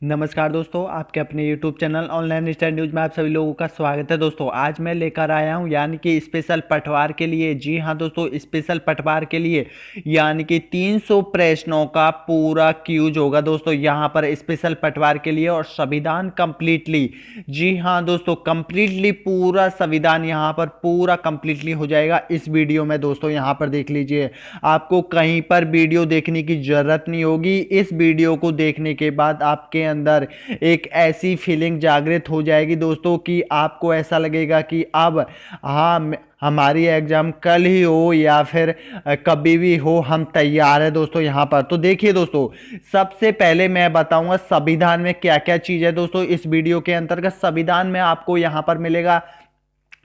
नमस्कार दोस्तों, आपके अपने YouTube channel online study news में आप सभी लोगों का स्वागत है। दोस्तों आज मैं लेकर आया हूं यानी कि स्पेशल पटवार के लिए। जी हां दोस्तों, स्पेशल पटवार के लिए यानी कि 300 प्रश्नों का पूरा क्यूज होगा दोस्तों यहां पर स्पेशल पटवार के लिए। और संविधान कंप्लीटली, जी हां दोस्तों, कंप्लीटली पूरा संविधान यहां पर पूरा कंप्लीटली हो जाएगा इस वीडियो में। दोस्तों यहां पर देख लीजिए, आपको कहीं पर वीडियो देखने की जरूरत नहीं होगी। इस वीडियो को देखने के बाद आपके अंदर एक ऐसी फीलिंग जागृत हो जाएगी दोस्तों कि आपको ऐसा लगेगा कि अब हाँ, हमारी एग्जाम कल ही हो या फिर कभी भी हो, हम तैयार है दोस्तों यहाँ पर। तो देखिए दोस्तों, सबसे पहले मैं बताऊंगा संविधान में क्या क्या चीज है दोस्तों। इस वीडियो के अंतर्गत संविधान में आपको यहाँ पर मिलेगा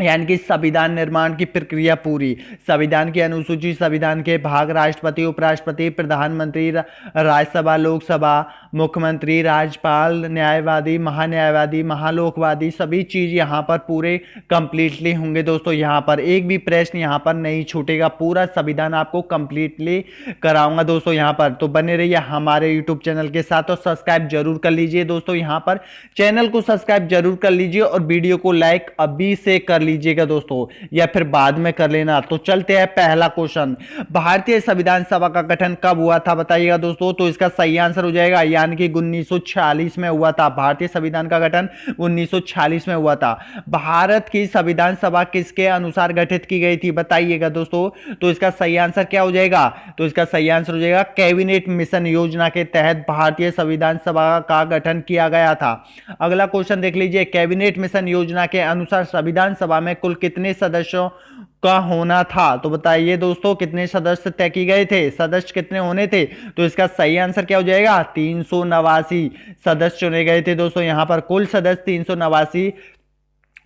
यानी कि संविधान निर्माण की प्रक्रिया पूरी, संविधान की अनुसूची, संविधान के भाग, राष्ट्रपति, उपराष्ट्रपति, प्रधानमंत्री, राज्यसभा, लोकसभा, मुख्यमंत्री, राज्यपाल, न्यायवादी, महान्यायवादी, महालोकवादी, सभी चीज यहाँ पर पूरे कंप्लीटली होंगे दोस्तों। यहाँ पर एक भी प्रश्न यहाँ पर नहीं छूटेगा, पूरा संविधान आपको कंप्लीटली कराऊंगा दोस्तों यहाँ पर। तो बने रहिए हमारे यूट्यूब चैनल के साथ और सब्सक्राइब जरूर कर लीजिए दोस्तों। यहाँ पर चैनल को सब्सक्राइब जरूर कर लीजिए और वीडियो को लाइक अभी से कर लीजिएगा दोस्तों, या फिर बाद में कर लेना। तो चलते हैं पहला क्वेश्चन, भारतीय संविधान सभा का गठन कब हुआ था बताइएगा दोस्तों। तो इसका सही आंसर हो जाएगा यानी कि 1946 में हुआ था। भारतीय संविधान का गठन 1946 में हुआ था। भारत की संविधान सभा किसके अनुसार गठित की गई थी बताइएगा दोस्तों। तो इसका सही आंसर क्या हो जाएगा? तो इसका सही आंसर हो जाएगा कैबिनेट मिशन योजना के तहत भारतीय संविधान सभा का गठन किया गया था। अगला क्वेश्चन देख लीजिए, कैबिनेट मिशन योजना के अनुसार संविधान सभा में कुल कितने सदस्यों का होना था? तो बताइए दोस्तों, कितने सदस्य तय किए गए थे, सदस्य कितने होने थे? तो इसका सही आंसर क्या हो जाएगा? 389 सदस्य चुने गए थे दोस्तों। यहां पर कुल सदस्य 389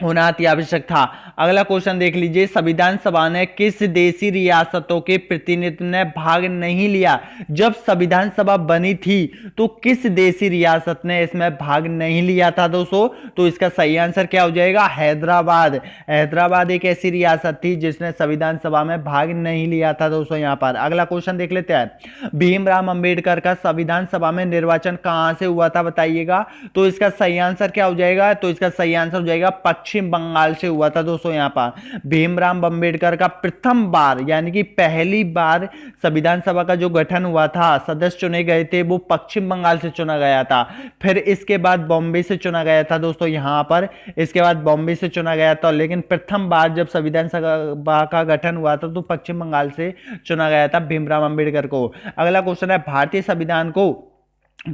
होना अति आवश्यक था। अगला क्वेश्चन देख लीजिए, संविधान सभा ने किस देशी रियासतों के प्रतिनिधित्व ने भाग नहीं लिया? जब संविधान सभा बनी थी तो किस देशी रियासत ने इसमें भाग नहीं लिया था दोस्तों? तो इसका सही आंसर क्या हो जाएगा? हैदराबाद। हैदराबाद एक ऐसी रियासत थी जिसने संविधान सभा में भाग नहीं लिया था दोस्तों यहाँ पर। अगला क्वेश्चन देख लेते हैं, भीमराव अंबेडकर का संविधान सभा में निर्वाचन कहां से हुआ था बताइएगा। तो इसका सही आंसर क्या हो जाएगा? तो इसका सही आंसर हो जाएगा पश्चिम बंगाल से हुआ था दोस्तों। यहां पर भीमराव अंबेडकर का प्रथम बार यानी कि पहली बार संविधान सभा का जो गठन हुआ था, सदस्य चुने गए थे, वो पश्चिम बंगाल से चुना गया था। फिर इसके बाद बॉम्बे से चुना गया था दोस्तों यहां पर, इसके बाद बॉम्बे से चुना गया था। लेकिन प्रथम बार जब संविधान सभा का गठन हुआ था तो पश्चिम बंगाल से चुना गया था भीमराव अंबेडकर को। अगला क्वेश्चन है, भारतीय संविधान को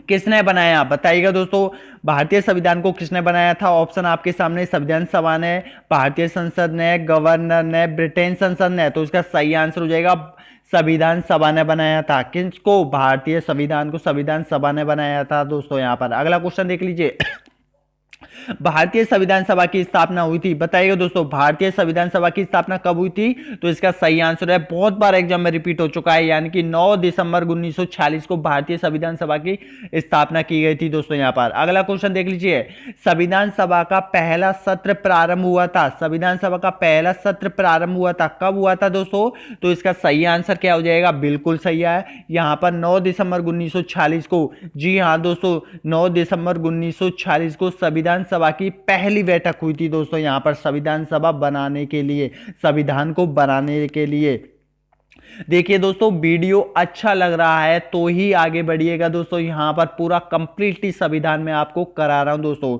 किसने बनाया बताइएगा दोस्तों। भारतीय संविधान को किसने बनाया था? ऑप्शन आपके सामने, संविधान सभा ने, भारतीय संसद ने, गवर्नर ने, ब्रिटेन संसद ने। तो इसका सही आंसर हो जाएगा संविधान सभा ने बनाया था। किसको? भारतीय संविधान को संविधान सभा ने बनाया था दोस्तों यहाँ पर। अगला क्वेश्चन देख लीजिए, भारतीय संविधान सभा की स्थापना हुई थी बताइएगा दोस्तों। भारतीय संविधान सभा की स्थापना कब हुई थी? तो इसका सही आंसर है, बहुत बार एग्जाम में रिपीट हो चुका है, यानी कि 9 दिसंबर 1946 को भारतीय संविधान सभा की स्थापना की गई थी दोस्तों यहाँ पर। अगला क्वेश्चन देख लीजिए, संविधान सभा का पहला सत्र प्रारंभ हुआ था। संविधान सभा का पहला सत्र प्रारंभ हुआ था, कब हुआ था दोस्तों? तो इसका सही आंसर क्या हो जाएगा? बिल्कुल सही है, यहाँ पर 9 दिसंबर 1946 को। जी हाँ दोस्तों, 9 दिसंबर 1946 को संविधान सभा की पहली बैठक हुई थी दोस्तों यहाँ पर, संविधान सभा बनाने के लिए, संविधान को बनाने के लिए। देखिए दोस्तों, वीडियो अच्छा लग रहा है तो ही आगे बढ़िएगा दोस्तों। यहां पर पूरा कंप्लीटली संविधान में आपको करा रहा हूं दोस्तों।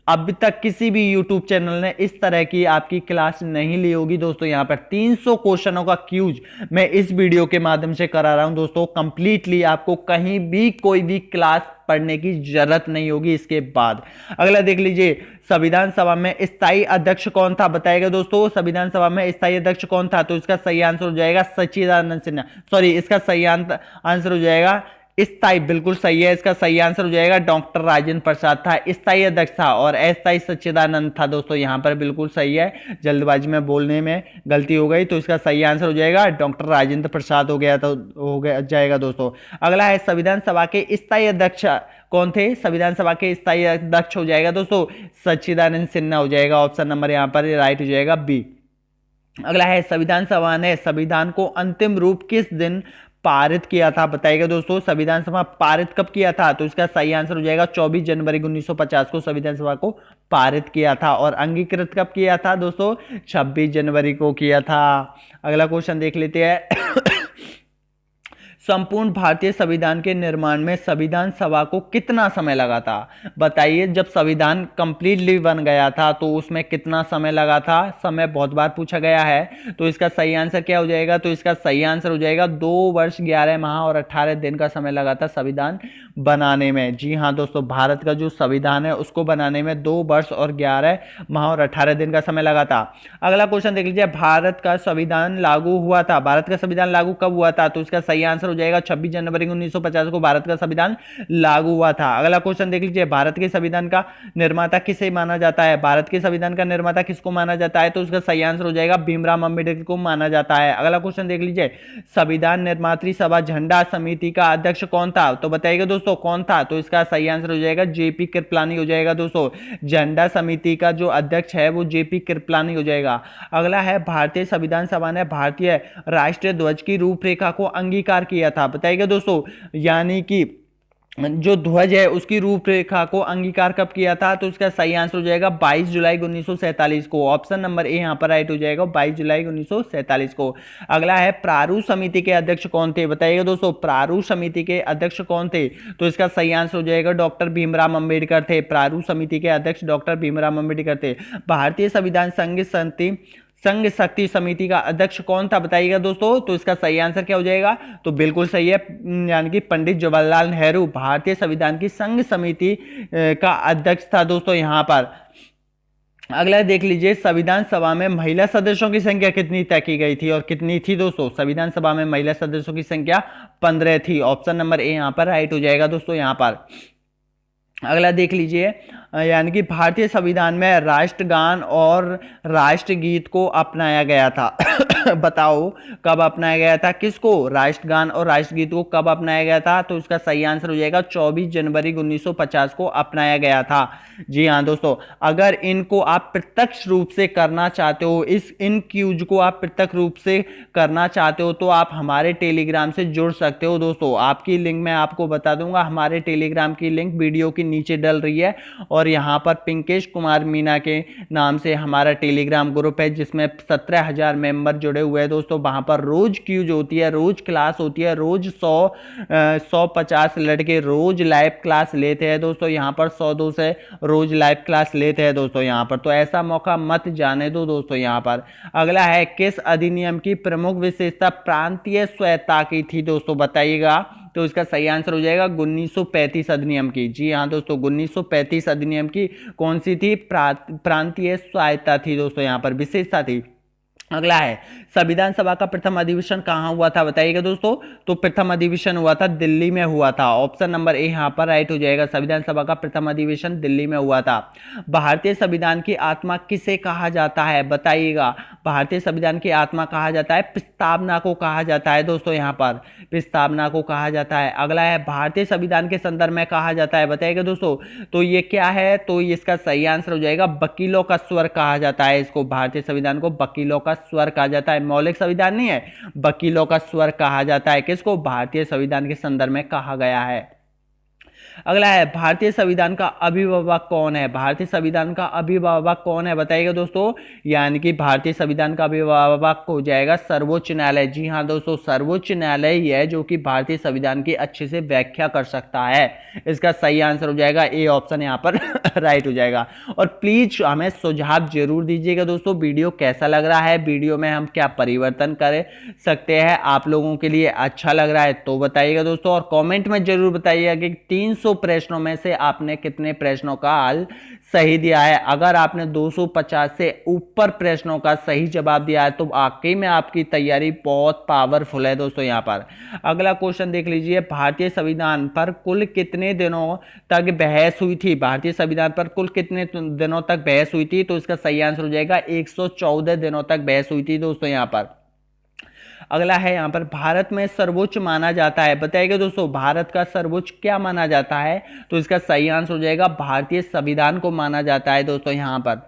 अभी तक किसी भी यूट्यूब चैनल ने इस तरह की आपकी क्लास नहीं ली होगी दोस्तों। यहां पर 300 क्वेश्चनों का क्यूज मैं इस वीडियो के माध्यम से करा रहा हूं दोस्तों कंप्लीटली। आपको कहीं भी कोई भी क्लास पढ़ने की जरूरत नहीं होगी इसके बाद। अगला देख लीजिए, संविधान सभा में स्थायी अध्यक्ष कौन था बताएगा दोस्तों। संविधान सभा में स्थायी अध्यक्ष कौन था? तो इसका सही आंसर हो जाएगा सच्चिदानंद सिन्हा। सॉरी, इसका सही आंसर हो जाएगा स्थायी, बिल्कुल सही है। इसका सही आंसर हो जाएगा डॉक्टर राजेंद्र प्रसाद था, स्थायी अध्यक्ष था, और अस्थायी सच्चिदानंद था दोस्तों। यहां पर बिल्कुल सही है, जल्दबाजी में बोलने में गलती हो गई। तो इसका सही आंसर हो जाएगा डॉक्टर राजेंद्र प्रसाद हो गया, तो हो गया जाएगा दोस्तों। अगला है, संविधान सभा के स्थायी अध्यक्ष कौन थे? संविधान सभा के स्थायी अध्यक्ष हो जाएगा दोस्तों सच्चिदानंद सिन्हा हो जाएगा। ऑप्शन नंबर यहां पर राइट हो जाएगा बी। अगला है, संविधान सभा ने संविधान को अंतिम रूप किस दिन पारित किया था? बताइएगा दोस्तों, संविधान सभा पारित कब किया था? तो इसका सही आंसर हो जाएगा 24 जनवरी 1950 को संविधान सभा को पारित किया था। और अंगीकृत कब किया था दोस्तों? 26 जनवरी को किया था। अगला क्वेश्चन देख लेते हैं। संपूर्ण भारतीय संविधान के निर्माण में संविधान सभा को कितना समय लगा था? बताइए, जब संविधान कंप्लीटली बन गया था तो उसमें कितना समय लगा था? समय बहुत बार पूछा गया है, तो इसका सही आंसर क्या हो जाएगा? तो इसका सही आंसर हो जाएगा 2 वर्ष 11 माह और 18 दिन का समय लगा था संविधान बनाने में। जी हाँ दोस्तों, भारत का जो संविधान है उसको बनाने में 2 वर्ष और 11 माह और 18 दिन का समय लगा था। अगला क्वेश्चन देख लीजिए, भारत का संविधान लागू हुआ था? भारत का संविधान लागू कब हुआ था? तो इसका सही आंसर हो जाएगा 26 जनवरी 1950 को भारत का संविधान लागू हुआ था। अगला क्वेश्चन देख लीजिए, भारत के संविधान का निर्माता किसे माना जाता है? भारत के संविधान का निर्माता किसको माना जाता है? तो उसका सही आंसर हो जाएगा भीमराव अम्बेडकर को माना जाता है। अगला क्वेश्चन देख लीजिए, संविधान निर्मात्री सभा झंडा समिति का अध्यक्ष कौन था? तो बताइएगा दोस्तों कौन था? तो इसका सही आंसर हो जाएगा जेपी कृपलानी हो जाएगा दोस्तों। झंडा समिति का जो अध्यक्ष है वो जेपी कृपलानी हो जाएगा। अगला है, भारतीय संविधान सभा ने भारतीय राष्ट्रीय ध्वज की रूपरेखा को अंगीकार किया था? बताइएगा दोस्तों, यानी कि जो ध्वज है उसकी रूपरेखा को अंगीकार कब किया था? तो इसका सही आंसर हो जाएगा 22 जुलाई 1947 को। ऑप्शन नंबर ए यहां पर राइट हो जाएगा, 22 जुलाई 1947 को। अगला है, प्रारूप समिति के अध्यक्ष कौन थे? बताइएगा दोस्तों, प्रारूप समिति के अध्यक्ष कौन थे? तो इसका सही आंसर हो जाएगा डॉक्टर भीमराव अंबेडकर थे। प्रारूप समिति के अध्यक्ष डॉक्टर भीमराव अंबेडकर थे। भारतीय संविधान संघ शक्ति समिति का अध्यक्ष कौन था? बताइएगा दोस्तों, तो इसका सही आंसर क्या हो जाएगा? तो बिल्कुल सही है, यानी कि पंडित जवाहरलाल नेहरू भारतीय संविधान की संघ समिति का अध्यक्ष था दोस्तों यहां पर। अगला देख लीजिए, संविधान सभा में महिला सदस्यों की संख्या कितनी तय की गई थी और कितनी थी दोस्तों? संविधान सभा में महिला सदस्यों की संख्या 15 थी। ऑप्शन नंबर ए यहां पर राइट हो जाएगा दोस्तों यहां पर। अगला देख लीजिए, यानी कि भारतीय संविधान में राष्ट्रगान और राष्ट्रगीत को अपनाया गया था। बताओ कब अपनाया गया था? किसको? राष्ट्रगान और राष्ट्रगीत को कब अपनाया गया था? तो इसका सही आंसर हो जाएगा 24 जनवरी 1950 को अपनाया गया था। जी हाँ दोस्तों, अगर इनको आप प्रत्यक्ष रूप से करना चाहते हो, इन क्यूज को आप प्रत्यक्ष रूप से करना चाहते हो, तो आप हमारे टेलीग्राम से जुड़ सकते हो दोस्तों। आपकी लिंक मैं आपको बता दूंगा, हमारे टेलीग्राम की लिंक वीडियो की नीचे डल रही है। और यहाँ पर पिंकेश कुमार मीना के नाम से हमारा टेलीग्राम ग्रुप है जिसमें 17,000 मेंबर जुड़े हुए हैं दोस्तों। वहां पर रोज क्यूज होती है, रोज क्लास होती है, रोज 150 लड़के रोज लाइव क्लास लेते हैं दोस्तों। यहाँ पर 100-200 से रोज लाइव क्लास लेते हैं दोस्तों यहाँ पर, तो ऐसा मौका मत जाने दो दोस्तों यहाँ पर। अगला है, किस अधिनियम की प्रमुख विशेषता प्रांतीय स्वायत्तता की थी दोस्तों? बताइएगा। तो इसका सही आंसर हो जाएगा 1935 अधिनियम की। जी हाँ दोस्तों, 1935 अधिनियम की कौन सी थी? प्रांतीय स्वायत्तता थी दोस्तों, यहाँ पर विशेषता थी। अगला है, संविधान सभा का प्रथम अधिवेशन कहां हुआ था? बताइएगा दोस्तों। तो प्रथम अधिवेशन हुआ था दिल्ली में हुआ था। ऑप्शन नंबर ए यहां पर राइट हो जाएगा, संविधान सभा का प्रथम अधिवेशन दिल्ली में हुआ था। भारतीय संविधान की आत्मा किसे कहा जाता है? बताइएगा। भारतीय संविधान की आत्मा कहा जाता है प्रस्तावना को कहा जाता है दोस्तों, यहाँ पर प्रस्तावना को कहा जाता है। अगला है, भारतीय संविधान के संदर्भ में कहा जाता है? बताइएगा दोस्तों। तो ये क्या है? तो इसका सही आंसर हो जाएगा वकीलों का स्वर कहा जाता है इसको। भारतीय संविधान को वकीलों का स्वर कहा जाता है, मौलिक संविधान नहीं है, वकीलों का स्वर कहा जाता है। किसको? भारतीय संविधान के संदर्भ में कहा गया है। अगला है, भारतीय संविधान का अभिभावक कौन है? भारतीय संविधान का अभिभावक कौन है? बताइएगा दोस्तों। यानी कि भारतीय संविधान का अभिभावक हो जाएगा सर्वोच्च न्यायालय। जी हाँ दोस्तों, सर्वोच्च न्यायालय ही है जो कि भारतीय संविधान की अच्छे से व्याख्या कर सकता है। इसका सही आंसर हो जाएगा ए ऑप्शन यहाँ पर राइट हो जाएगा। और प्लीज हमें सुझाव जरूर दीजिएगा दोस्तों, वीडियो कैसा लग रहा है, वीडियो में हम क्या परिवर्तन कर सकते हैं, आप लोगों के लिए अच्छा लग रहा है तो बताइएगा दोस्तों। और कमेंट में जरूर बताइएगा कि 300 प्रश्नों में से आपने कितने प्रश्नों का हल सही दिया है। अगर आपने 250 से ऊपर प्रश्नों का सही जवाब दिया है तो वाकई में आपकी तैयारी बहुत पावरफुल है दोस्तों यहाँ पर। अगला क्वेश्चन देख लीजिए, भारतीय संविधान पर कुल कितने दिनों तक बहस हुई थी? भारतीय संविधान पर कुल कितने दिनों तक बहस हुई थी? तो इसका सही आंसर हो जाएगा 114 दिनों तक बहस हुई थी दोस्तों यहाँ पर। अगला है, यहाँ पर भारत में सर्वोच्च माना जाता है? बताइएगा दोस्तों, भारत का सर्वोच्च क्या माना जाता है? तो इसका सही आंसर हो जाएगा भारतीय संविधान को माना जाता है दोस्तों यहाँ पर।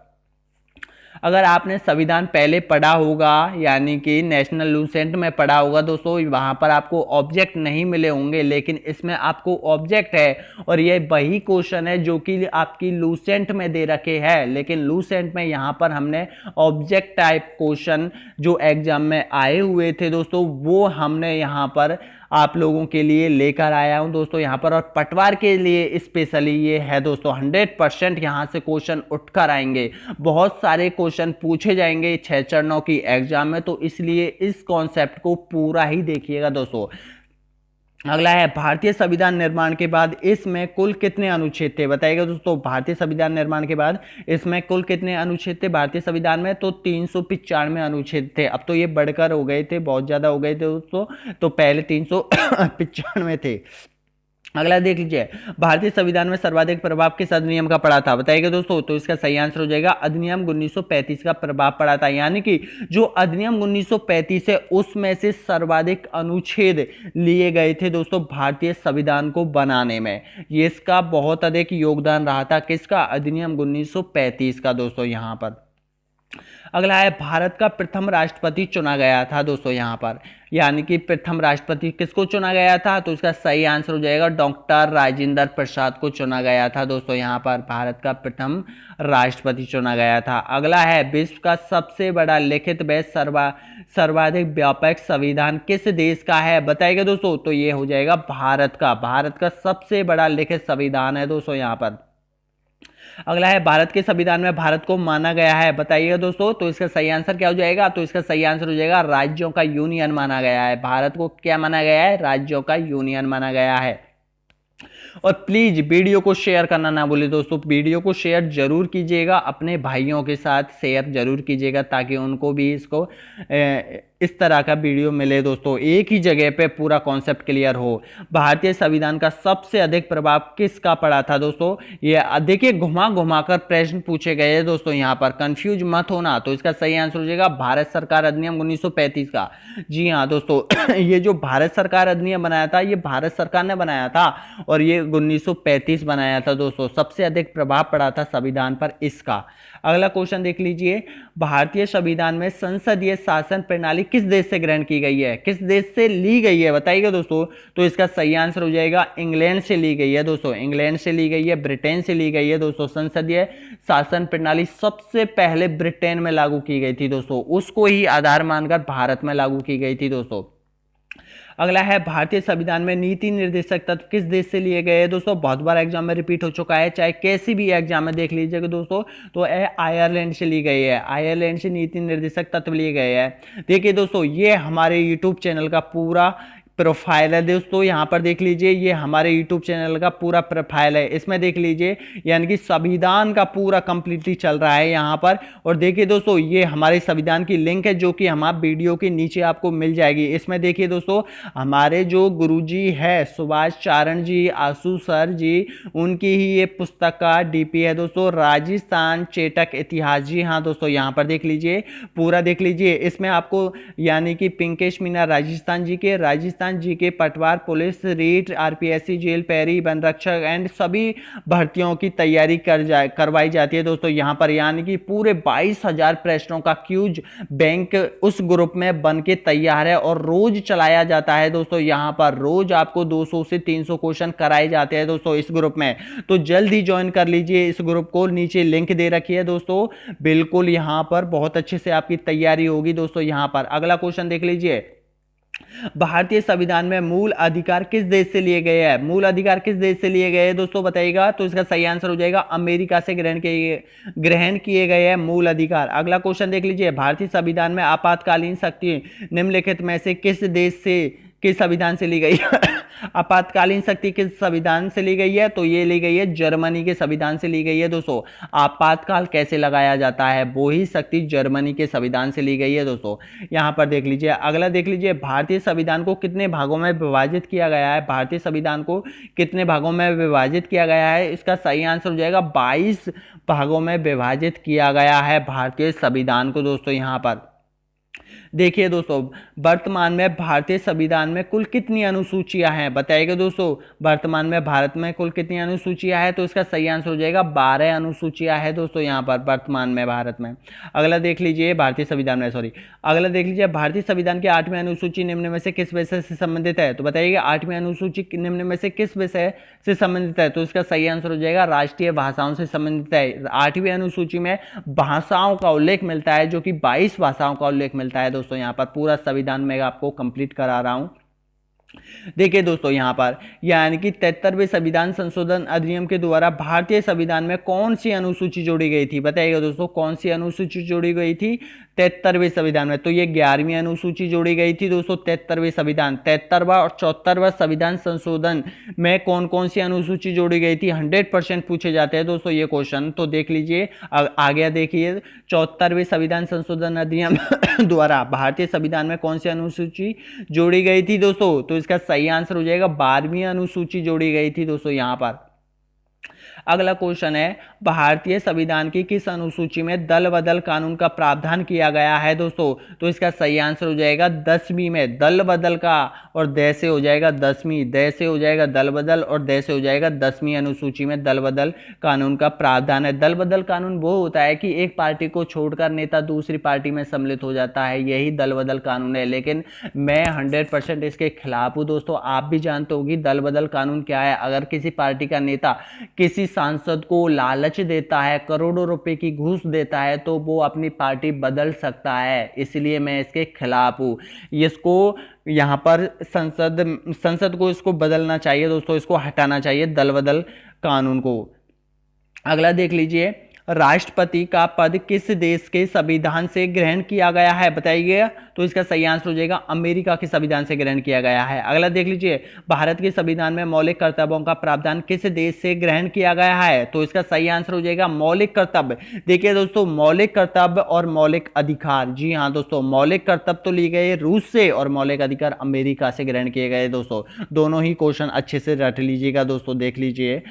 अगर आपने संविधान पहले पढ़ा होगा यानी कि नेशनल लूसेंट में पढ़ा होगा दोस्तों, वहां पर आपको ऑब्जेक्ट नहीं मिले होंगे, लेकिन इसमें आपको ऑब्जेक्ट है और ये वही क्वेश्चन है जो कि आपकी लूसेंट में दे रखे हैं, लेकिन लूसेंट में यहां पर हमने ऑब्जेक्ट टाइप क्वेश्चन जो एग्जाम में आए हुए थे दोस्तों वो हमने यहां पर आप लोगों के लिए लेकर आया हूं दोस्तों यहां पर। और पटवार के लिए स्पेशली ये है दोस्तों, 100% यहां से क्वेश्चन उठकर आएंगे, बहुत सारे क्वेश्चन पूछे जाएंगे 6 चरणों की एग्जाम में, तो इसलिए इस कॉन्सेप्ट को पूरा ही देखिएगा दोस्तों। अगला है भारतीय संविधान निर्माण के बाद इसमें कुल कितने अनुच्छेद थे, बताइएगा दोस्तों। भारतीय संविधान निर्माण के बाद इसमें कुल कितने अनुच्छेद थे भारतीय संविधान में, तो 395 अनुच्छेद थे। अब तो ये बढ़कर हो गए थे, बहुत ज्यादा हो गए थे दोस्तों, तो पहले 395 थे। अगला देख लीजिए, भारतीय संविधान में सर्वाधिक प्रभाव किस अधिनियम का पड़ा था, बताइएगा दोस्तों। तो इसका सही आंसर हो जाएगा अधिनियम 1935 का प्रभाव पड़ा था, यानी कि जो अधिनियम 1935 है उसमें से सर्वाधिक अनुच्छेद लिए गए थे दोस्तों भारतीय संविधान को बनाने में। ये इसका बहुत अधिक योगदान रहा था, किसका, अधिनियम 1935 का दोस्तों यहां पर। अगला है भारत का प्रथम राष्ट्रपति चुना गया था दोस्तों यहां पर, यानी कि प्रथम राष्ट्रपति किसको चुना गया था, तो इसका सही आंसर हो जाएगा डॉक्टर राजेंद्र प्रसाद को चुना गया था दोस्तों यहां पर, भारत का प्रथम राष्ट्रपति चुना गया था। अगला है विश्व का सबसे बड़ा लिखित व सर्वाधिक व्यापक संविधान किस देश का है, बताइएगा दोस्तों। तो ये हो जाएगा भारत का सबसे बड़ा लिखित संविधान है दोस्तों यहां पर। अगला है भारत के संविधान में भारत को माना गया है, बताइएगा दोस्तों। तो इसका सही आंसर क्या हो जाएगा, तो इसका सही आंसर हो जाएगा राज्यों का यूनियन माना गया है। भारत को क्या माना गया है, राज्यों का यूनियन माना गया है। और प्लीज वीडियो को शेयर करना ना भूले दोस्तों, वीडियो को शेयर जरूर कीजिएगा, अपने भाइयों के साथ शेयर जरूर कीजिएगा ताकि उनको भी इसको इस तरह का वीडियो मिले दोस्तों, एक ही जगह पे पूरा कॉन्सेप्ट क्लियर हो। भारतीय संविधान का सबसे अधिक प्रभाव किसका पड़ा था दोस्तों, ये देखिए घुमा घुमा कर प्रश्न पूछे गए हैं दोस्तों यहाँ पर, कंफ्यूज मत होना। तो इसका सही आंसर हो जाएगा भारत सरकार अधिनियम 1935 का। जी हाँ दोस्तों, ये जो भारत सरकार अधिनियम बनाया था ये भारत सरकार ने बनाया था और ये 1935 बनाया था दोस्तों, सबसे अधिक प्रभाव पड़ा था संविधान पर इसका। अगला क्वेश्चन देख लीजिए, भारतीय संविधान में संसदीय शासन प्रणाली किस देश से ग्रहण की गई है, किस देश से ली गई है, बताइएगा दोस्तों। तो इसका सही आंसर हो जाएगा इंग्लैंड से ली गई है दोस्तों, इंग्लैंड से ली गई है, ब्रिटेन से ली गई है दोस्तों। संसदीय शासन प्रणाली सबसे पहले ब्रिटेन में लागू की गई थी दोस्तों, उसको ही आधार मानकर भारत में लागू की गई थी दोस्तों। अगला है भारतीय संविधान में नीति निर्देशक तत्व किस देश से लिए गए हैं दोस्तों, बहुत बार एग्जाम में रिपीट हो चुका है, चाहे कैसी भी एग्जाम में देख लीजिएगा दोस्तों, तो आयरलैंड से ली गई है, आयरलैंड से नीति निर्देशक तत्व लिए गए हैं। देखिए दोस्तों ये हमारे यूट्यूब चैनल का पूरा प्रोफाइल है दोस्तों, यहाँ पर देख लीजिए, ये हमारे यूट्यूब चैनल का पूरा प्रोफाइल है, इसमें देख लीजिए यानी कि संविधान का पूरा कंप्लीटली चल रहा है यहाँ पर। और देखिए दोस्तों ये हमारे संविधान की लिंक है जो कि हमारे वीडियो के नीचे आपको मिल जाएगी। इसमें देखिए दोस्तों हमारे जो गुरुजी है सुभाष चारण जी, आशु सर जी, उनकी ही ये पुस्तक का डीपी है दोस्तों, राजस्थान चेटक इतिहास। जी हाँ दोस्तों, यहाँ पर देख लीजिए, पूरा देख लीजिए, इसमें आपको यानी कि पिंकेश मीना राजस्थान जी के, राजस्थान जी के, पटवार, पुलिस, रीट, आरपीएससी, जेल, पैरी, वन रक्षक एंड सभी भर्तियों की तैयारी करवाई जाती है दोस्तों यहाँ पर, यानी कि पूरे 22,000 प्रश्नों का क्यूज बैंक उस ग्रुप में बन के तैयार है और रोज चलाया जाता है दोस्तों यहाँ पर, रोज आपको 200 से 300 क्वेश्चन कराए जाते हैं दोस्तों इस ग्रुप में। तो जल्द ही ज्वाइन कर लीजिए इस ग्रुप को, नीचे लिंक दे रखी है दोस्तों, बिल्कुल यहाँ पर बहुत अच्छे से आपकी तैयारी होगी दोस्तों यहाँ पर। अगला क्वेश्चन देख लीजिए, भारतीय संविधान में मूल अधिकार किस देश से लिए गए हैं, मूल अधिकार किस देश से लिए गए हैं दोस्तों, बताइएगा। तो इसका सही आंसर हो जाएगा अमेरिका से ग्रहण किए गए हैं मूल अधिकार। अगला क्वेश्चन देख लीजिए, भारतीय संविधान में आपातकालीन शक्ति निम्नलिखित में से किस देश से, किस संविधान से ली गई आपातकालीन शक्ति किस संविधान से ली गई है, तो ये ली गई है जर्मनी के संविधान से ली गई है दोस्तों। आपातकाल कैसे लगाया जाता है, वो ही शक्ति जर्मनी के संविधान से ली गई है दोस्तों, यहां पर देख लीजिए। अगला देख लीजिए, भारतीय संविधान को कितने भागों में विभाजित किया गया है, भारतीय संविधान को कितने भागों में विभाजित किया गया है, इसका सही आंसर हो जाएगा 22 भागों में विभाजित किया गया है भारतीय संविधान को दोस्तों यहाँ पर। देखिए दोस्तों, वर्तमान में भारतीय संविधान में कुल कितनी अनुसूचियां हैं बताइएगा दोस्तों। वर्तमान में भारत में कुल कितनी अनुसूचियां हैं, तो इसका सही आंसर हो जाएगा 12 अनुसूचियां हैं दोस्तों यहाँ पर वर्तमान में भारत में। अगला देख लीजिए भारतीय संविधान में, सॉरी, अगला देख लीजिए भारतीय संविधान की 8वीं अनुसूची निम्न में से किस विषय से संबंधित है, तो बताइएगा 8वीं अनुसूची निम्न में से किस विषय से संबंधित है, तो इसका सही आंसर हो जाएगा राष्ट्रीय भाषाओं से संबंधित है। 8वीं अनुसूची में भाषाओं का उल्लेख मिलता है, जो कि 22 भाषाओं का उल्लेख मिलता है दोस्तों। यहाँ पर पूरा संविधान मैं आपको कंप्लीट करा रहा हूं। देखिए दोस्तों यहाँ पर, यानी कि 73वें संविधान संशोधन अधिनियम के द्वारा भारतीय संविधान में कौन सी अनुसूची जोड़ी गई थी, बताइएगा दोस्तों, कौन सी अनुसूची जोड़ी गई थी 73वें संविधान में, तो ये 11वीं अनुसूची जोड़ी गई थी दोस्तों। 73वें संविधान, 73वां और 74वां संविधान संशोधन में कौन कौन सी अनुसूची जोड़ी गई थी, 100% पूछे जाते हैं दोस्तों ये क्वेश्चन। तो देख लीजिए आगे, देखिए 74वें संविधान संशोधन अधिनियम द्वारा भारतीय संविधान में कौन सी अनुसूची जोड़ी गई थी दोस्तों, तो इसका सही आंसर हो जाएगा 12वीं अनुसूची जोड़ी गई थी दोस्तों यहाँ पर। अगला क्वेश्चन है, भारतीय संविधान की किस अनुसूची में दल बदल कानून का प्रावधान किया गया है दोस्तों, तो इसका सही आंसर हो जाएगा 10वीं में दल बदल का, और द से हो जाएगा 10वीं, द से हो जाएगा दल बदल, और द से हो जाएगा 10वीं अनुसूची में दल बदल कानून का प्रावधान है। दल बदल कानून वो होता है कि एक पार्टी को छोड़कर नेता दूसरी पार्टी में सम्मिलित हो जाता है, यही दल बदल कानून है। लेकिन मैं 100% इसके खिलाफ हूँ दोस्तों। आप भी जानते होगी दल बदल कानून क्या है। अगर किसी पार्टी का नेता किसी सांसद को लालच देता है, करोड़ों रुपए की घूस देता है, तो वो अपनी पार्टी बदल सकता है, इसलिए मैं इसके खिलाफ हूँ। इसको यहाँ पर संसद को इसको बदलना चाहिए दोस्तों, इसको हटाना चाहिए दल बदल कानून को। अगला देख लीजिए, राष्ट्रपति का पद किस देश के संविधान से ग्रहण किया गया है, बताइए, तो इसका सही आंसर हो जाएगा अमेरिका के संविधान से ग्रहण किया गया है। अगला देख लीजिए, भारत के संविधान में मौलिक कर्तव्यों का प्रावधान किस देश से ग्रहण किया गया है, तो इसका सही आंसर हो जाएगा मौलिक कर्तव्य। देखिए दोस्तों, मौलिक कर्तव्य और मौलिक अधिकार, जी हाँ दोस्तों, मौलिक कर्तव्य तो लिए गए रूस से और मौलिक अधिकार अमेरिका से ग्रहण किए गए दोस्तों। दोनों ही क्वेश्चन अच्छे से रट लीजिएगा दोस्तों, देख लीजिए।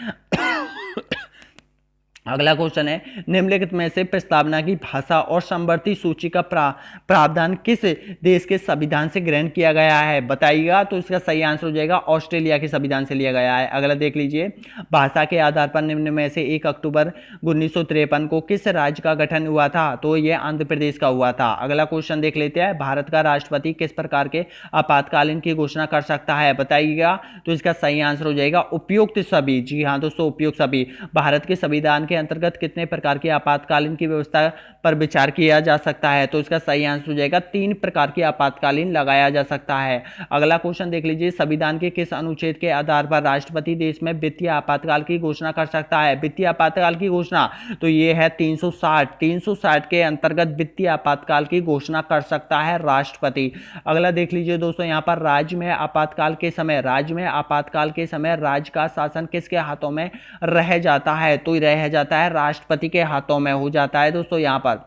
अगला क्वेश्चन है, निम्नलिखित में से प्रस्तावना की भाषा और समवर्ती सूची का प्रावधान किस देश के संविधान से ग्रहण किया गया है, बताइएगा, तो इसका सही आंसर हो जाएगा ऑस्ट्रेलिया के संविधान से लिया गया है। अगला देख लीजिए, भाषा के आधार पर निम्न में से 1 अक्टूबर 1953 को किस राज्य का गठन हुआ था, तो यह आंध्र प्रदेश का हुआ था। अगला क्वेश्चन देख लेते हैं, भारत का राष्ट्रपति किस प्रकार के आपातकालीन की घोषणा कर सकता है, बताइएगा, तो इसका सही आंसर हो जाएगा उपयुक्त सभी। जी हाँ दोस्तों, उपयुक्त सभी। भारत के संविधान के अंतर्गत कितने प्रकार की आपातकालीन की व्यवस्था पर विचार किया जा सकता है, तो इसका सही आंसर हो जाएगा 3 प्रकार की आपातकालीन लगाया जा सकता है। अगला क्वेश्चन देख लीजिए, संविधान के किस अनुच्छेद के आधार पर राष्ट्रपति देश में वित्तीय आपातकाल की घोषणा कर सकता है, वित्तीय आपातकाल की घोषणा, तो ये है 360 के अंतर्गत वित्तीय आपातकाल की घोषणा कर सकता है राष्ट्रपति। अगला देख लीजिए दोस्तों, यहाँ पर राज्य में आपातकाल के समय राज्य का शासन किसके हाथों में रह जाता है, तो रह जाता है राष्ट्रपति के हाथों में हो जाता है दोस्तों यहाँ पर।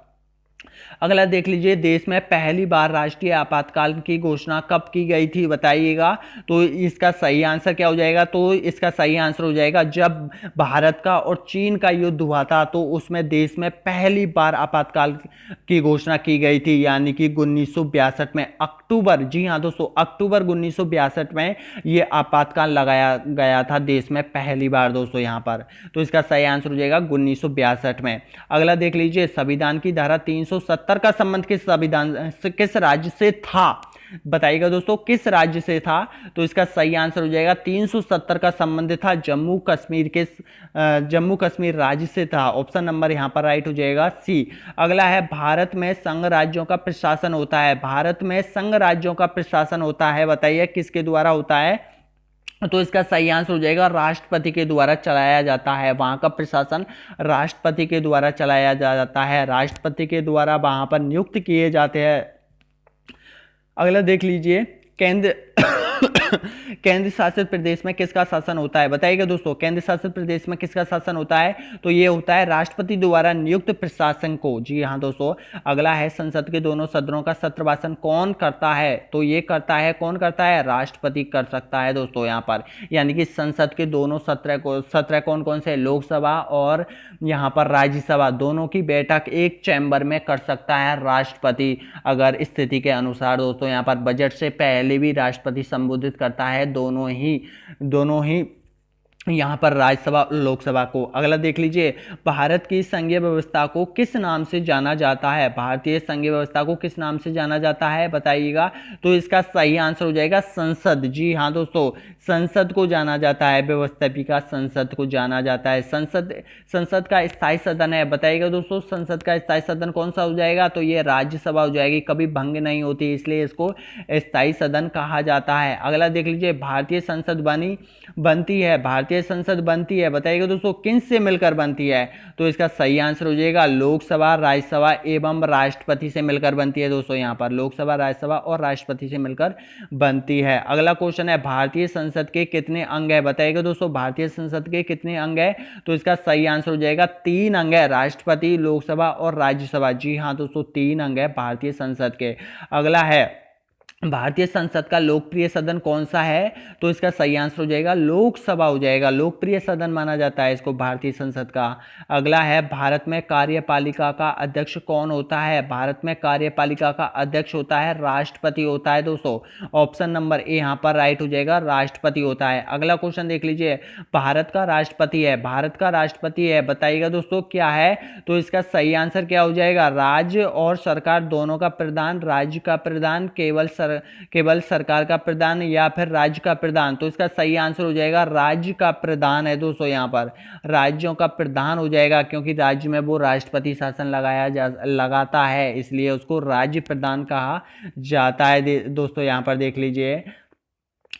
अगला देख लीजिए, देश में पहली बार राष्ट्रीय आपातकाल की घोषणा कब की गई थी, बताइएगा, तो इसका सही आंसर क्या हो जाएगा, तो इसका सही आंसर हो जाएगा जब भारत का और चीन का युद्ध हुआ था, तो उसमें देश में पहली बार आपातकाल की घोषणा की गई थी, यानी कि 1962 में अक्टूबर, जी हाँ दोस्तों, अक्टूबर 1962 में यह आपातकाल लगाया गया था देश में पहली बार दोस्तों यहाँ पर, तो इसका सही आंसर हो जाएगा 1962 में। अगला देख लीजिए, संविधान की धारा 370 का संबंध किस राज्य से था, बताइएगा दोस्तों, किस राज्य से था, तो इसका सही आंसर हो जाएगा 370 का संबंध था जम्मू कश्मीर राज्य से था। ऑप्शन नंबर यहां पर राइट हो जाएगा सी। अगला है, भारत में संघ राज्यों का प्रशासन होता है, भारत में संघ राज्यों का प्रशासन होता है, बताइए किसके द्वारा होता है, तो इसका सही आंसर हो जाएगा राष्ट्रपति के द्वारा चलाया जाता है। वहां का प्रशासन राष्ट्रपति के द्वारा चलाया जाता है, राष्ट्रपति के द्वारा वहां पर नियुक्त किए जाते हैं। अगला देख लीजिए, केंद्र केंद्र शासित प्रदेश में किसका शासन होता है? बताइएगा दोस्तों, केंद्र शासित प्रदेश में किसका शासन होता है? तो ये होता है राष्ट्रपति द्वारा नियुक्त प्रशासन को। जी हाँ दोस्तों। अगला है, संसद के दोनों सदनों का सत्रभाषण कौन करता है? तो ये करता है, कौन करता है? राष्ट्रपति कर सकता है दोस्तों यहाँ पर। यानी कि संसद के दोनों सत्र कौन कौन से? लोकसभा और यहाँ पर राज्यसभा, दोनों की बैठक एक चैम्बर में कर सकता है राष्ट्रपति, अगर स्थिति के अनुसार दोस्तों। यहाँ पर बजट से पहले भी राष्ट्रपति संबोधित करता है दोनों ही यहाँ पर राज्यसभा और लोकसभा को। अगला देख लीजिए, भारत की संघीय व्यवस्था को किस नाम से जाना जाता है? भारतीय संघीय व्यवस्था को किस नाम से जाना जाता है? बताइएगा। तो इसका सही आंसर हो जाएगा संसद। जी हाँ दोस्तों, संसद को जाना जाता है, व्यवस्थापिका संसद को जाना जाता है। संसद का स्थायी सदन है। बताइएगा दोस्तों, संसद का स्थायी सदन कौन सा हो जाएगा? तो ये राज्यसभा हो जाएगी, कभी भंग नहीं होती, इसलिए इसको स्थायी सदन कहा जाता है। अगला देख लीजिए, भारतीय संसद भारतीय संसद बनती है, बताइएगा दोस्तों, किन से मिलकर बनती है? तो इसका सही आंसर हो जाएगा लोकसभा, राज्यसभा एवं राष्ट्रपति से मिलकर बनती है दोस्तों। यहाँ पर लोकसभा, राज्यसभा और राष्ट्रपति से मिलकर बनती है। अगला क्वेश्चन है, भारतीय संसद के कितने अंग है? बताइएगा दोस्तों, भारतीय संसद के कितने अंग है? तो इसका सही आंसर हो जाएगा 3 अंग है, राष्ट्रपति, लोकसभा और राज्यसभा। जी हाँ दोस्तों, 3 अंग है भारतीय संसद के। अगला है, भारतीय संसद का लोकप्रिय सदन कौन सा है? तो इसका सही आंसर हो जाएगा लोकसभा हो जाएगा, लोकप्रिय सदन माना जाता है इसको भारतीय संसद का। अगला है, भारत में कार्यपालिका का अध्यक्ष कौन होता है? भारत में कार्यपालिका का अध्यक्ष होता है राष्ट्रपति होता है दोस्तों। ऑप्शन नंबर ए यहाँ पर राइट हो जाएगा, राष्ट्रपति होता है। अगला क्वेश्चन देख लीजिए, भारत का राष्ट्रपति है, बताइएगा दोस्तों क्या है? तो इसका सही आंसर क्या हो जाएगा? राज्य और सरकार दोनों का प्रधान, राज्य का प्रधान, केवल सरकार का प्रधान या फिर राज्य का प्रधान। तो इसका सही आंसर हो जाएगा राज्य का प्रधान है दोस्तों। यहाँ पर राज्यों का प्रधान हो जाएगा, क्योंकि राज्य में वो राष्ट्रपति शासन लगाता है, इसलिए उसको राज्य प्रधान कहा जाता है दोस्तों। यहाँ पर देख लीजिए।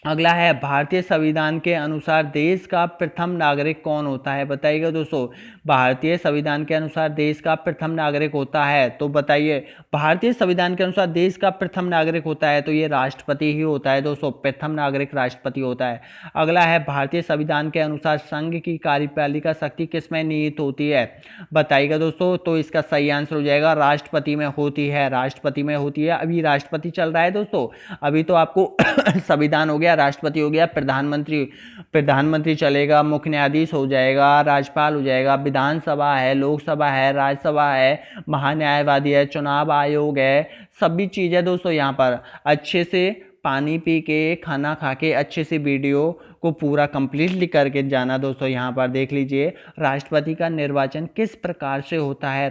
अगला है, भारतीय संविधान के अनुसार देश का प्रथम नागरिक कौन होता है? बताइएगा दोस्तों, भारतीय संविधान के अनुसार देश का प्रथम नागरिक होता है, तो बताइए, भारतीय संविधान के अनुसार देश का प्रथम नागरिक होता है तो ये राष्ट्रपति ही होता है दोस्तों, प्रथम नागरिक राष्ट्रपति होता है। अगला है, भारतीय संविधान के अनुसार संघ की कार्यपालिका शक्ति किसमें निहित होती है? बताइएगा दोस्तों, तो इसका सही आंसर हो जाएगा राष्ट्रपति में होती है, अभी राष्ट्रपति चल रहा है दोस्तों। अभी तो आपको संविधान हो गया, राष्ट्रपति हो गया, प्रधानमंत्री चलेगा, मुख्य न्यायाधीश हो जाएगा, राज्यपाल हो जाएगा, विधानसभा है, लोकसभा है, राज्यसभा है, महान्यायवादी है, चुनाव आयोग है, सभी चीजें दोस्तों। यहाँ पर अच्छे से पानी पी के, खाना खा के, अच्छे से वीडियो को पूरा कंप्लीटली करके जाना दोस्तों। यहाँ पर देख लीजिए, राष्ट्रपति का निर्वाचन किस प्रकार से होता है?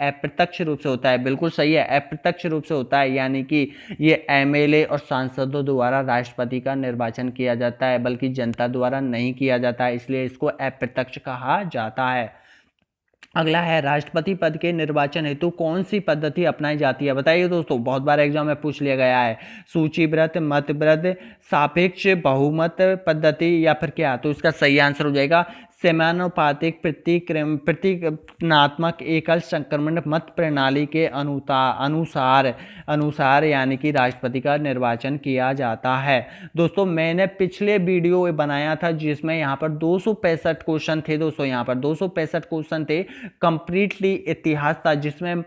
अप्रत्यक्ष रूप से होता है। बिल्कुल सही है, अप्रत्यक्ष रूप से होता है, यानी कि ये एमएलए और सांसदों द्वारा राष्ट्रपति का निर्वाचन किया जाता है, बल्कि जनता द्वारा नहीं किया जाता है, इसलिए इसको अप्रत्यक्ष कहा जाता है। अगला है, राष्ट्रपति पद के निर्वाचन हेतु कौन सी पद्धति अपनाई जाती है? बताइए दोस्तों, बहुत बार एग्जाम में पूछ लिया गया है, सूचीबद्ध, मतबद्ध, सापेक्ष बहुमत पद्धति या फिर क्या? तो इसका सही आंसर हो जाएगा समानुपातिक प्रतिक्रियात्मक एकल संक्रमण मत प्रणाली के अनुसार यानी कि राष्ट्रपति का निर्वाचन किया जाता है दोस्तों। मैंने पिछले वीडियो बनाया था जिसमें यहाँ पर 265 क्वेश्चन थे दोस्तों। यहाँ पर 265 क्वेश्चन थे, कंप्लीटली इतिहास था, जिसमें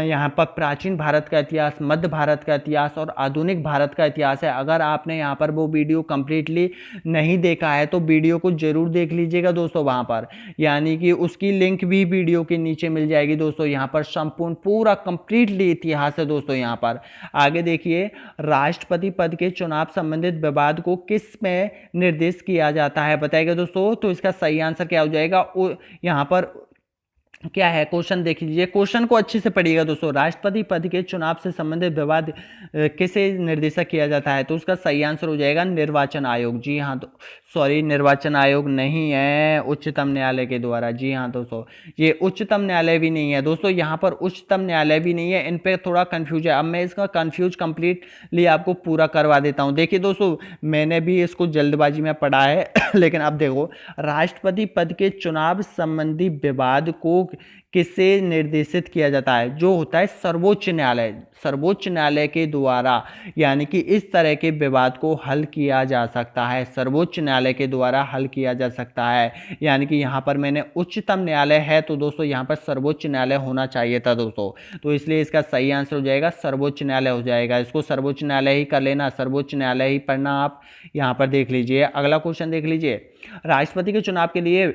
यहाँ पर प्राचीन भारत का इतिहास, मध्य भारत का इतिहास और आधुनिक भारत का इतिहास है। अगर आपने यहाँ पर वो वीडियो कंप्लीटली नहीं देखा है तो वीडियो को जरूर देख लीजिएगा दोस्तों वहां पर, यानी कि उसकी लिंक भी वीडियो के नीचे मिल जाएगी दोस्तों। यहाँ पर संपूर्ण पूरा कंप्लीटली इतिहास है दोस्तों। यहाँ पर आगे देखिए, राष्ट्रपति पद के चुनाव संबंधित विवाद को किस में निर्देशित किया जाता है? बताइएगा दोस्तों, तो इसका सही आंसर क्या हो जाएगा? यहाँ पर क्या है क्वेश्चन देख लीजिए, क्वेश्चन को अच्छे से पढ़िएगा दोस्तों। राष्ट्रपति पद के चुनाव से संबंधित विवाद किसे निर्देशित किया जाता है? तो उसका सही आंसर हो जाएगा निर्वाचन आयोग। जी हाँ, तो सॉरी, निर्वाचन आयोग नहीं है, उच्चतम न्यायालय के द्वारा। जी हाँ दोस्तों, ये उच्चतम न्यायालय भी नहीं है दोस्तों, यहाँ पर उच्चतम न्यायालय भी नहीं है, इन पे थोड़ा कंफ्यूज है। अब मैं इसका कंफ्यूज कंप्लीटली आपको पूरा करवा देता हूँ। देखिए दोस्तों, मैंने भी इसको जल्दबाजी में पढ़ा है लेकिन अब देखो, राष्ट्रपति पद के चुनाव संबंधी विवाद को किससे निर्देशित किया जाता है? जो होता है सर्वोच्च न्यायालय। सर्वोच्च न्यायालय के द्वारा यानी कि इस तरह के विवाद को हल किया जा सकता है। सर्वोच्च न्यायालय के द्वारा हल किया जा सकता है। यानी कि यहाँ पर मैंने उच्चतम न्यायालय है तो दोस्तों यहाँ पर सर्वोच्च न्यायालय होना चाहिए था दोस्तों। तो इसलिए इसका सही आंसर हो जाएगा सर्वोच्च न्यायालय हो जाएगा। इसको सर्वोच्च न्यायालय ही कर लेना, सर्वोच्च न्यायालय ही पढ़ना। आप यहाँ पर देख लीजिए, अगला क्वेश्चन देख लीजिए। राष्ट्रपति के चुनाव के लिए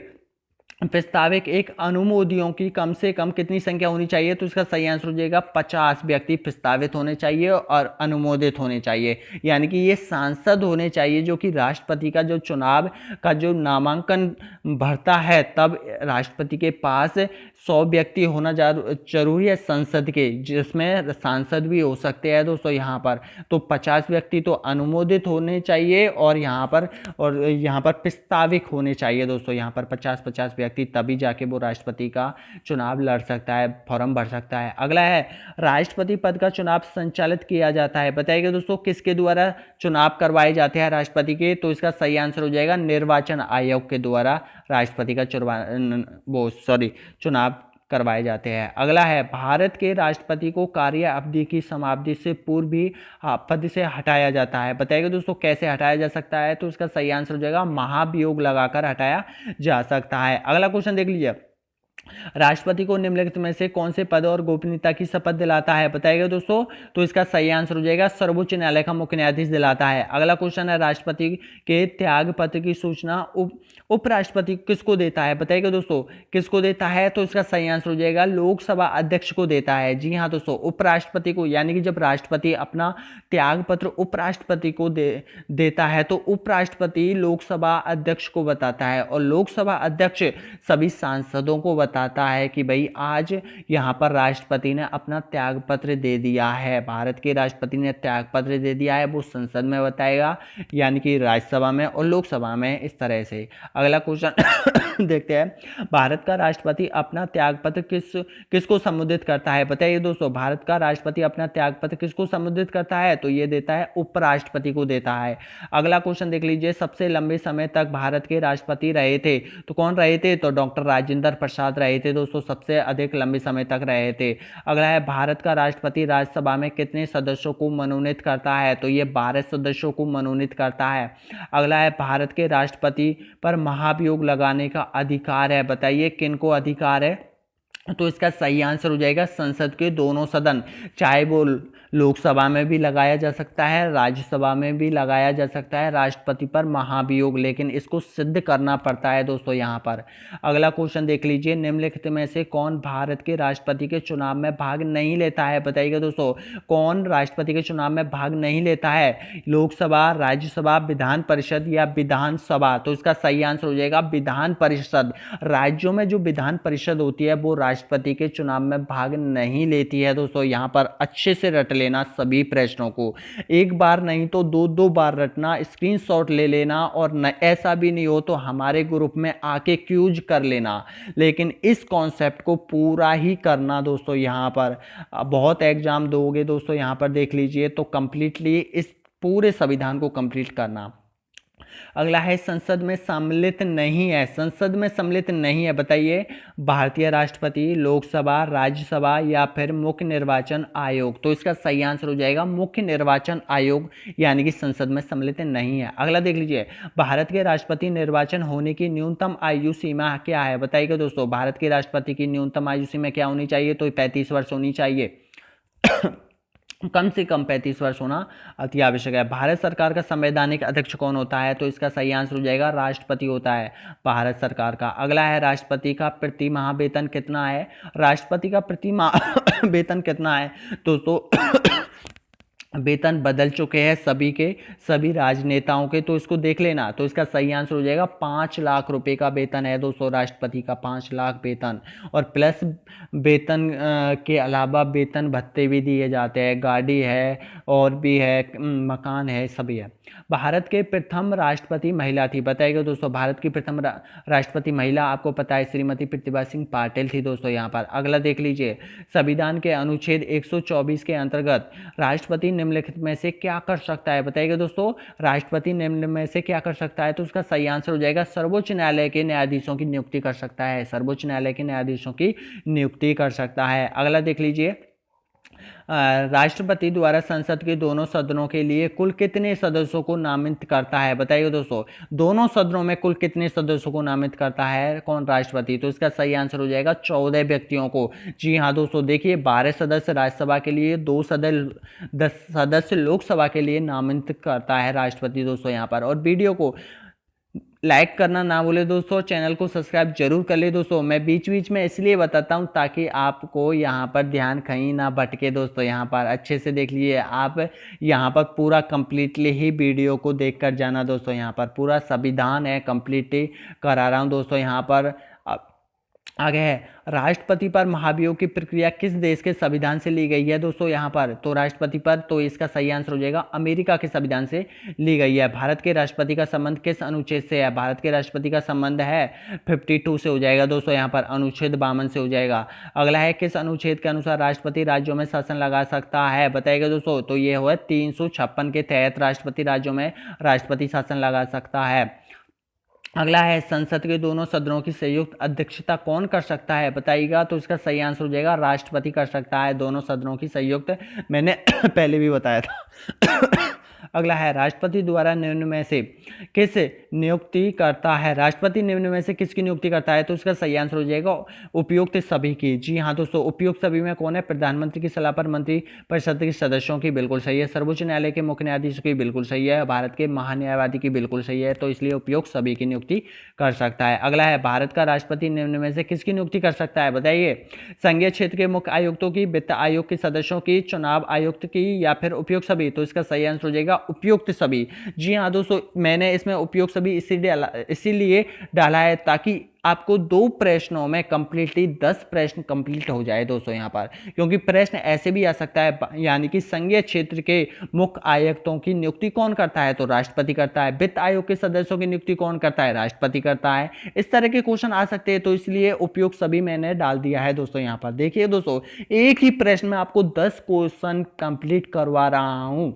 प्रस्तावित एक अनुमोदियों की कम से कम कितनी संख्या होनी चाहिए? तो इसका सही आंसर हो जाएगा 50 व्यक्ति प्रस्तावित होने चाहिए और अनुमोदित होने चाहिए। यानी कि ये सांसद होने चाहिए जो कि राष्ट्रपति का जो चुनाव का जो नामांकन भरता है तब राष्ट्रपति के पास 100 व्यक्ति होना जरूरी है संसद के, जिसमें सांसद भी हो सकते हैं दोस्तों यहाँ पर। तो 50 व्यक्ति तो अनुमोदित होने चाहिए और यहाँ पर प्रस्तावित होने चाहिए दोस्तों। यहाँ पर 50-50 व्यक्ति, तभी जाके वो राष्ट्रपति का चुनाव लड़ सकता है, फॉर्म भर सकता है। अगला है, राष्ट्रपति पद का चुनाव संचालित किया जाता है। बताइएगा दोस्तों किसके द्वारा चुनाव करवाए जाते हैं राष्ट्रपति के? तो इसका सही आंसर हो जाएगा निर्वाचन आयोग के द्वारा राष्ट्रपति का चुनाव करवाए जाते हैं। अगला है, भारत के राष्ट्रपति को कार्य अवधि की समाप्ति से पूर्व भी पद से हटाया जाता है। बताइएगा दोस्तों कैसे हटाया जा सकता है? तो इसका सही आंसर हो जाएगा महाभियोग लगाकर हटाया जा सकता है। अगला क्वेश्चन देख लीजिए, राष्ट्रपति को निम्नलिखित में से कौन से पद और गोपनीयता की शपथ दिलाता है? बताइएगा दोस्तों। तो इसका सही आंसर हो जाएगा सर्वोच्च न्यायालय का मुख्य न्यायाधीश दिलाता है। अगला क्वेश्चन है, राष्ट्रपति के त्याग पत्र की सूचना उपराष्ट्रपति किसको देता है? बताइएगा दोस्तों किसको देता है? तो इसका सही आंसर हो जाएगा लोकसभा अध्यक्ष को देता है। जी हाँ दोस्तों, उपराष्ट्रपति को। यानी कि जब राष्ट्रपति अपना त्याग पत्र उपराष्ट्रपति को देता है तो उपराष्ट्रपति लोकसभा अध्यक्ष को बताता है और लोकसभा अध्यक्ष सभी सांसदों को बताता है कि भाई आज यहाँ पर राष्ट्रपति ने अपना त्याग पत्र दे दिया है, भारत के राष्ट्रपति ने त्याग पत्र दे दिया है। वो संसद में बताएगा, यानी कि राज्यसभा में और लोकसभा में, इस तरह से। अगला क्वेश्चन देखते हैं, भारत का राष्ट्रपति अपना त्याग पत्र किसको संबोधित करता है? बताइए दोस्तों, भारत का राष्ट्रपति अपना त्याग पत्र किसको संबोधित करता है? तो ये देता है उपराष्ट्रपति को देता है। अगला क्वेश्चन देख लीजिए, सबसे लंबे समय तक भारत के राष्ट्रपति रहे थे तो कौन रहे थे? तो डॉक्टर राजेंद्र प्रसाद रहे थे दोस्तों, सबसे अधिक लंबे समय तक रहे थे। अगला है, भारत का राष्ट्रपति राज्यसभा में कितने सदस्यों को मनोनीत करता है? तो ये 12 सदस्यों को मनोनीत करता है। अगला है, भारत के राष्ट्रपति पर महाभियोग लगाने का अधिकार है। बताइए किनको अधिकार है? तो इसका सही आंसर हो जाएगा संसद के दोनों सदन, चाहे वो लोकसभा में भी लगाया जा सकता है, राज्यसभा में भी लगाया जा सकता है राष्ट्रपति पर महाभियोग, लेकिन इसको सिद्ध करना पड़ता है दोस्तों यहाँ पर। अगला क्वेश्चन देख लीजिए, निम्नलिखित में से कौन भारत के राष्ट्रपति के चुनाव में भाग नहीं लेता है? बताइएगा दोस्तों कौन राष्ट्रपति के चुनाव में भाग नहीं लेता है? लोकसभा, राज्यसभा, विधान परिषद या विधानसभा? तो इसका सही आंसर हो जाएगा विधान परिषद। राज्यों में जो विधान परिषद होती है वो राष्ट्रपति के चुनाव में भाग नहीं लेती है दोस्तों। यहाँ पर अच्छे से रट लेना सभी प्रश्नों को, एक बार नहीं तो दो बार रटना, स्क्रीनशॉट ले लेना, और ऐसा भी नहीं हो तो हमारे ग्रुप में आके क्यूज कर लेना, लेकिन इस कॉन्सेप्ट को पूरा ही करना दोस्तों। यहाँ पर बहुत एग्जाम दोगे दोस्तों, यहाँ पर देख लीजिए, तो कंप्लीटली इस पूरे संविधान को कंप्लीट करना। अगला है, संसद में सम्मिलित नहीं है। संसद में सम्मिलित नहीं है, बताइए भारतीय राष्ट्रपति, लोकसभा, राज्यसभा या फिर मुख्य निर्वाचन आयोग? तो इसका सही आंसर हो जाएगा मुख्य निर्वाचन आयोग, यानी कि संसद में सम्मिलित नहीं है। अगला देख लीजिए, भारत के राष्ट्रपति निर्वाचन होने की न्यूनतम आयु सीमा क्या है? बताइएगा दोस्तों भारत के राष्ट्रपति की न्यूनतम आयु सीमा क्या होनी चाहिए? तो 35 वर्ष होनी चाहिए। कम से कम 35 वर्ष होना अति आवश्यक है। भारत सरकार का संवैधानिक अध्यक्ष कौन होता है? तो इसका सही आंसर हो जाएगा राष्ट्रपति होता है भारत सरकार का। अगला है, राष्ट्रपति का प्रति माह वेतन कितना है? राष्ट्रपति का प्रति माह वेतन कितना है दोस्तों? वेतन बदल चुके हैं सभी राजनेताओं के, तो इसको देख लेना। तो इसका सही आंसर हो जाएगा 5 लाख रुपए का वेतन है दोस्तों राष्ट्रपति का, 5 लाख वेतन, और प्लस वेतन के अलावा वेतन भत्ते भी दिए जाते हैं, गाड़ी है और भी है, मकान है, सभी है। भारत के प्रथम राष्ट्रपति महिला थी। बताइएगा दोस्तों भारत की प्रथम राष्ट्रपति महिला, आपको पता है श्रीमती प्रतिभा सिंह पाटिल थी दोस्तों यहाँ पर। अगला देख लीजिए, संविधान के अनुच्छेद 124 के अंतर्गत राष्ट्रपति निम्नलिखित में से क्या कर सकता है? बताइएगा दोस्तों, राष्ट्रपति निम्न में से क्या कर सकता है? तो उसका सही आंसर हो जाएगा सर्वोच्च न्यायालय के न्यायाधीशों की नियुक्ति कर सकता है। सर्वोच्च न्यायालय के न्यायाधीशों की नियुक्ति कर सकता है। अगला देख लीजिए, राष्ट्रपति द्वारा संसद के दोनों सदनों के लिए कुल कितने सदस्यों को नामित करता है? बताइए दोस्तों, दोनों सदनों में कुल कितने सदस्यों को नामित करता है कौन? राष्ट्रपति। तो इसका सही आंसर हो जाएगा 14 व्यक्तियों को। जी हाँ दोस्तों, देखिए 12 सदस्य राज्यसभा के लिए, 2 सदस्य 10 सदस्य लोकसभा के लिए नामित करता है राष्ट्रपति दोस्तों यहाँ पर। और वीडियो को लाइक करना ना भूले दोस्तों, चैनल को सब्सक्राइब जरूर कर ले दोस्तों। मैं बीच बीच में इसलिए बताता हूं ताकि आपको यहाँ पर ध्यान कहीं ना भटके दोस्तों। यहाँ पर अच्छे से देख लीजिए, आप यहाँ पर पूरा कंप्लीटली ही वीडियो को देख कर जाना दोस्तों। यहाँ पर पूरा संविधान है, कंप्लीटली करा रहा हूँ दोस्तों। यहाँ पर आगे है, राष्ट्रपति पर महाभियोग की प्रक्रिया किस देश के संविधान से ली गई है दोस्तों? यहाँ पर तो राष्ट्रपति पर, तो इसका सही आंसर हो जाएगा अमेरिका के संविधान से ली गई है। भारत के राष्ट्रपति का संबंध किस अनुच्छेद से है? भारत के राष्ट्रपति का संबंध है 52 से हो जाएगा दोस्तों। यहाँ पर अनुच्छेद 52 से हो जाएगा। अगला है, किस अनुच्छेद के अनुसार राष्ट्रपति राज्यों में शासन लगा सकता है? बताइएगा दोस्तों, तो ये हुआ 356 के तहत राष्ट्रपति राज्यों में राष्ट्रपति शासन लगा सकता है। अगला है, संसद के दोनों सदनों की संयुक्त अध्यक्षता कौन कर सकता है? बताइएगा, तो इसका सही आंसर हो जाएगा राष्ट्रपति कर सकता है दोनों सदनों की संयुक्त, मैंने पहले भी बताया था। अगला है, राष्ट्रपति द्वारा निम्न में से किस नियुक्ति करता है? राष्ट्रपति निम्न में से किसकी नियुक्ति करता है? तो इसका सही आंसर हो जाएगा उपयुक्त सभी की। जी हाँ दोस्तों, उपयुक्त सभी में कौन है? प्रधानमंत्री की सलाह पर मंत्री परिषद के सदस्यों की, बिल्कुल सही है। सर्वोच्च न्यायालय के मुख्य न्यायाधीश की, बिल्कुल सही है। भारत के महान्यायवादी की, बिल्कुल सही है। तो इसलिए उपयुक्त सभी की नियुक्ति कर सकता है। अगला है, भारत का राष्ट्रपति निम्न में से किसकी नियुक्ति कर सकता है? बताइए, संघीय क्षेत्र के मुख्य आयुक्तों की, वित्त आयोग के सदस्यों की, चुनाव आयुक्त की, या फिर उपयुक्त सभी? तो इसका सही आंसर हो जाएगा उपयुक्त सभी। जी हाँ दोस्तों, मैंने इसमें उपयुक्त सभी इसीलिए डाला है ताकि आपको 2 प्रश्नों में कंप्लीटली 10 प्रश्न कंप्लीट हो जाए दोस्तों यहाँ पर। क्योंकि प्रश्न ऐसे भी आ सकता है, यानी कि संघीय क्षेत्र के मुख्य आयुक्तों की नियुक्ति कौन करता है? तो राष्ट्रपति करता है। वित्त आयोग के सदस्यों की नियुक्ति कौन करता है? राष्ट्रपति करता है। इस तरह के क्वेश्चन आ सकते हैं, तो इसलिए उपयुक्त सभी मैंने डाल दिया है दोस्तों यहाँ पर। देखिए दोस्तों, एक ही प्रश्न में आपको 10 क्वेश्चन कंप्लीट करवा रहा हूं।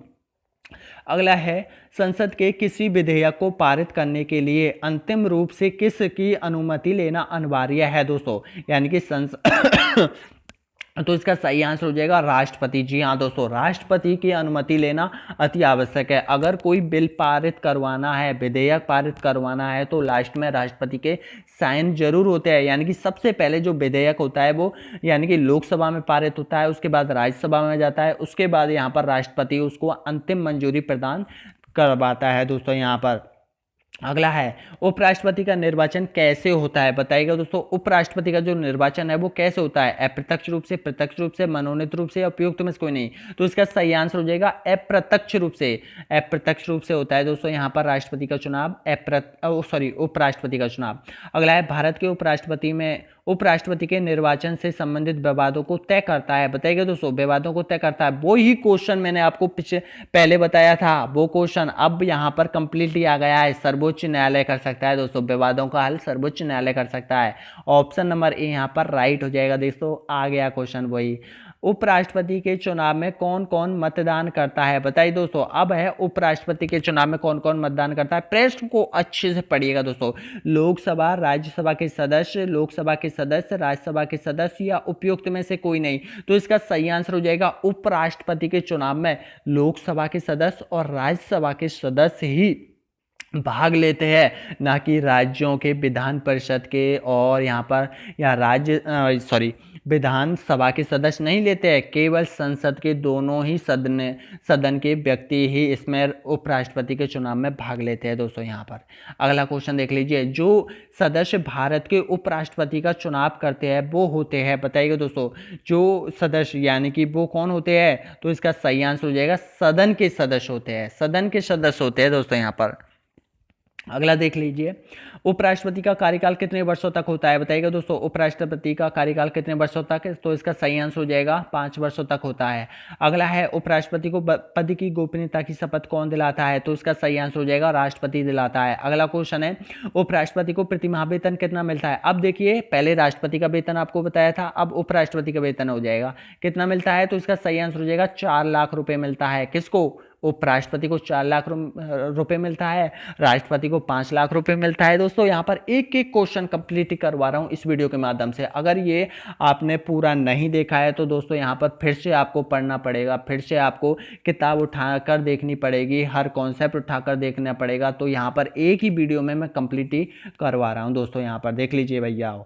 अगला है, संसद के किसी विधेयक को पारित करने के लिए अंतिम रूप से किसकी अनुमति लेना अनिवार्य है दोस्तों? यानी कि संसद तो इसका सही आंसर हो जाएगा राष्ट्रपति। जी हाँ दोस्तों, राष्ट्रपति की अनुमति लेना अति आवश्यक है। अगर कोई बिल पारित करवाना है, विधेयक पारित करवाना है, तो लास्ट में राष्ट्रपति के साइन जरूर होते हैं। यानी कि सबसे पहले जो विधेयक होता है वो यानी कि लोकसभा में पारित होता है, उसके बाद राज्यसभा में जाता है, उसके बाद यहाँ पर राष्ट्रपति उसको अंतिम मंजूरी प्रदान करवाता है दोस्तों यहाँ पर। अगला है, उपराष्ट्रपति का निर्वाचन कैसे होता है? बताइएगा दोस्तों, उपराष्ट्रपति का जो निर्वाचन है वो कैसे होता है? अप्रत्यक्ष रूप से, प्रत्यक्ष रूप से, मनोनीत रूप से, उपयुक्त में से कोई नहीं? तो इसका सही आंसर हो जाएगा अप्रत्यक्ष रूप से। अप्रत्यक्ष रूप से होता है दोस्तों यहाँ पर राष्ट्रपति का चुनाव, उपराष्ट्रपति का चुनाव। अगला है, भारत के उपराष्ट्रपति के निर्वाचन से संबंधित विवादों को तय करता है। बताइएगा दोस्तों, विवादों को तय करता है, वो ही क्वेश्चन मैंने आपको पहले बताया था, वो क्वेश्चन अब यहाँ पर कंप्लीटली आ गया है। सर्वोच्च न्यायालय कर सकता है दोस्तों, विवादों का हल सर्वोच्च न्यायालय कर सकता है। ऑप्शन नंबर ए यहाँ पर राइट हो जाएगा दोस्तों। आ गया क्वेश्चन वही। उपराष्ट्रपति के चुनाव में कौन कौन मतदान करता है? बताइए दोस्तों, अब है उपराष्ट्रपति के चुनाव में कौन कौन मतदान करता है। प्रश्न को अच्छे से पढ़िएगा दोस्तों। लोकसभा, राज्यसभा के सदस्य, लोकसभा के सदस्य, राज्यसभा के सदस्य, या उपयुक्त में से कोई नहीं? तो इसका सही आंसर हो जाएगा उपराष्ट्रपति के चुनाव में लोकसभा के सदस्य और राज्यसभा के सदस्य ही भाग लेते हैं, ना कि राज्यों के विधान परिषद के और यहाँ पर या विधानसभा के सदस्य नहीं लेते हैं। केवल संसद के दोनों ही सदन के व्यक्ति ही इसमें उपराष्ट्रपति के चुनाव में भाग लेते हैं दोस्तों यहाँ पर। अगला क्वेश्चन देख लीजिए, जो सदस्य भारत के उपराष्ट्रपति का चुनाव करते हैं वो होते हैं। बताइएगा दोस्तों, जो सदस्य यानी कि वो कौन होते हैं? तो इसका सही आंसर हो जाएगा सदन के सदस्य होते हैं। सदन के सदस्य होते हैं दोस्तों यहाँ पर। अगला देख लीजिए, उपराष्ट्रपति का कार्यकाल कितने वर्षों तक होता है? बताइएगा दोस्तों, उपराष्ट्रपति का कार्यकाल कितने वर्षों तक है? तो इसका सही आंसर हो जाएगा 5 वर्षों तक होता है। अगला है, उपराष्ट्रपति को पद की गोपनीयता की शपथ कौन दिलाता है? तो इसका सही आंसर हो जाएगा राष्ट्रपति दिलाता है। अगला क्वेश्चन है, उपराष्ट्रपति को प्रतिमाह वेतन कितना मिलता है? अब देखिए, पहले राष्ट्रपति का वेतन आपको बताया था, अब उपराष्ट्रपति का वेतन हो जाएगा, कितना मिलता है? तो इसका सही आंसर हो जाएगा 4 लाख रुपए मिलता है। किसको? उपराष्ट्रपति को 4 लाख रुपए मिलता है, राष्ट्रपति को 5 लाख रुपए मिलता है। दोस्तों यहाँ पर एक एक क्वेश्चन कंप्लीट करवा रहा हूँ इस वीडियो के माध्यम से। अगर ये आपने पूरा नहीं देखा है तो दोस्तों यहाँ पर फिर से आपको पढ़ना पड़ेगा, फिर से आपको किताब उठाकर देखनी पड़ेगी, हर कॉन्सेप्ट उठाकर देखना पड़ेगा। तो यहाँ पर एक ही वीडियो में मैं कंप्लीट ही करवा रहा हूँ दोस्तों, यहाँ पर देख लीजिए भैया।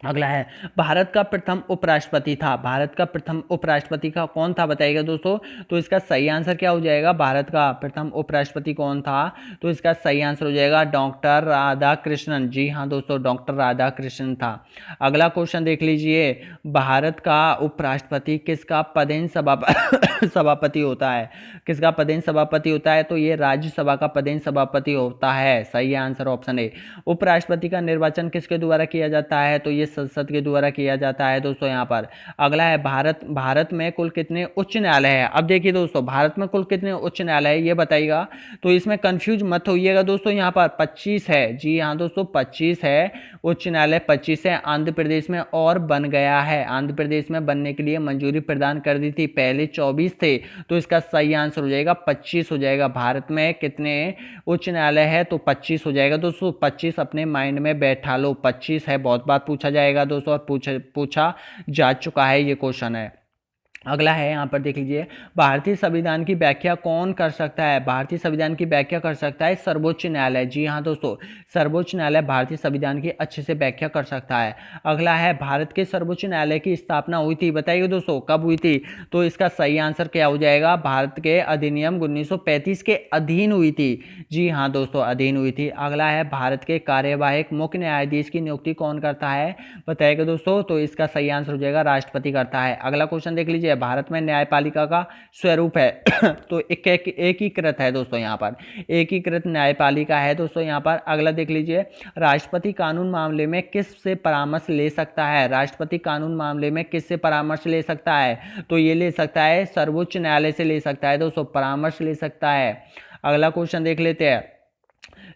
अगला है, भारत का प्रथम उपराष्ट्रपति था, भारत का प्रथम उपराष्ट्रपति का कौन था? बताइएगा दोस्तों। तो इसका सही आंसर क्या हो जाएगा? भारत का प्रथम उपराष्ट्रपति कौन था? तो इसका सही आंसर हो जाएगा डॉक्टर राधाकृष्णन। जी हाँ दोस्तों, डॉक्टर राधाकृष्णन था। अगला क्वेश्चन देख लीजिए, भारत का उपराष्ट्रपति किसका पदेन सभापति होता है? किसका पदेन सभापति होता है? तो ये राज्यसभा का पदेन सभापति होता है। सही आंसर ऑप्शन ए। उपराष्ट्रपति का निर्वाचन किसके द्वारा किया जाता है? तो ये संसद के द्वारा किया जाता है दोस्तों यहाँ पर। अगला है, भारत में कुल कितने उच्च न्यायालय है? अब देखिए दोस्तों, भारत में कुल कितने उच्च न्यायालय है ये बताइएगा। तो इसमें कंफ्यूज मत होइएगा दोस्तों, यहाँ पर 25 है। जी हाँ दोस्तों, 25 है उच्च न्यायालय, 25 है। आंध्र प्रदेश में और बन गया है, आंध्र प्रदेश में बनने के लिए मंजूरी प्रदान कर दी थी, पहले 24 थे। तो इसका सही आंसर हो जाएगा 25 हो जाएगा। भारत में कितने उच्च न्यायालय है? तो 25 हो जाएगा दोस्तों। 25 अपने माइंड में बैठा लो, 25 है, बहुत बार पूछा जाएगा दोस्तों, और पूछा जा चुका है, ये क्वेश्चन है। अगला है, यहाँ पर देख लीजिए, भारतीय संविधान की व्याख्या कौन कर सकता है? भारतीय संविधान की व्याख्या कर सकता है सर्वोच्च न्यायालय। जी हाँ दोस्तों, सर्वोच्च न्यायालय भारतीय संविधान की अच्छे से व्याख्या कर सकता है। अगला है, भारत के सर्वोच्च न्यायालय की स्थापना हुई थी, बताइए दोस्तों कब हुई थी? तो इसका सही आंसर क्या हो जाएगा? भारत के अधिनियम 1935 के अधीन हुई थी। जी हाँ दोस्तों, अधीन हुई थी। अगला है, भारत के कार्यवाहक मुख्य न्यायाधीश की नियुक्ति कौन करता है? बताइएगा दोस्तों। तो इसका सही आंसर हो जाएगा राष्ट्रपति करता है। अगला क्वेश्चन देख लीजिए, भारत में न्यायपालिका का स्वरूप है तो एकीकृत है दोस्तों, यहाँ पर एकीकृत न्यायपालिका है दोस्तों यहाँ पर। अगला देख लीजिए, राष्ट्रपति कानून मामले में किस से परामर्श ले सकता है? राष्ट्रपति कानून मामले में किस से परामर्श ले सकता है? तो ये ले सकता है सर्वोच्च न्यायालय से ले सकता है दोस्तों, परामर्श ले सकता है। अगला क्वेश्चन देख लेते हैं,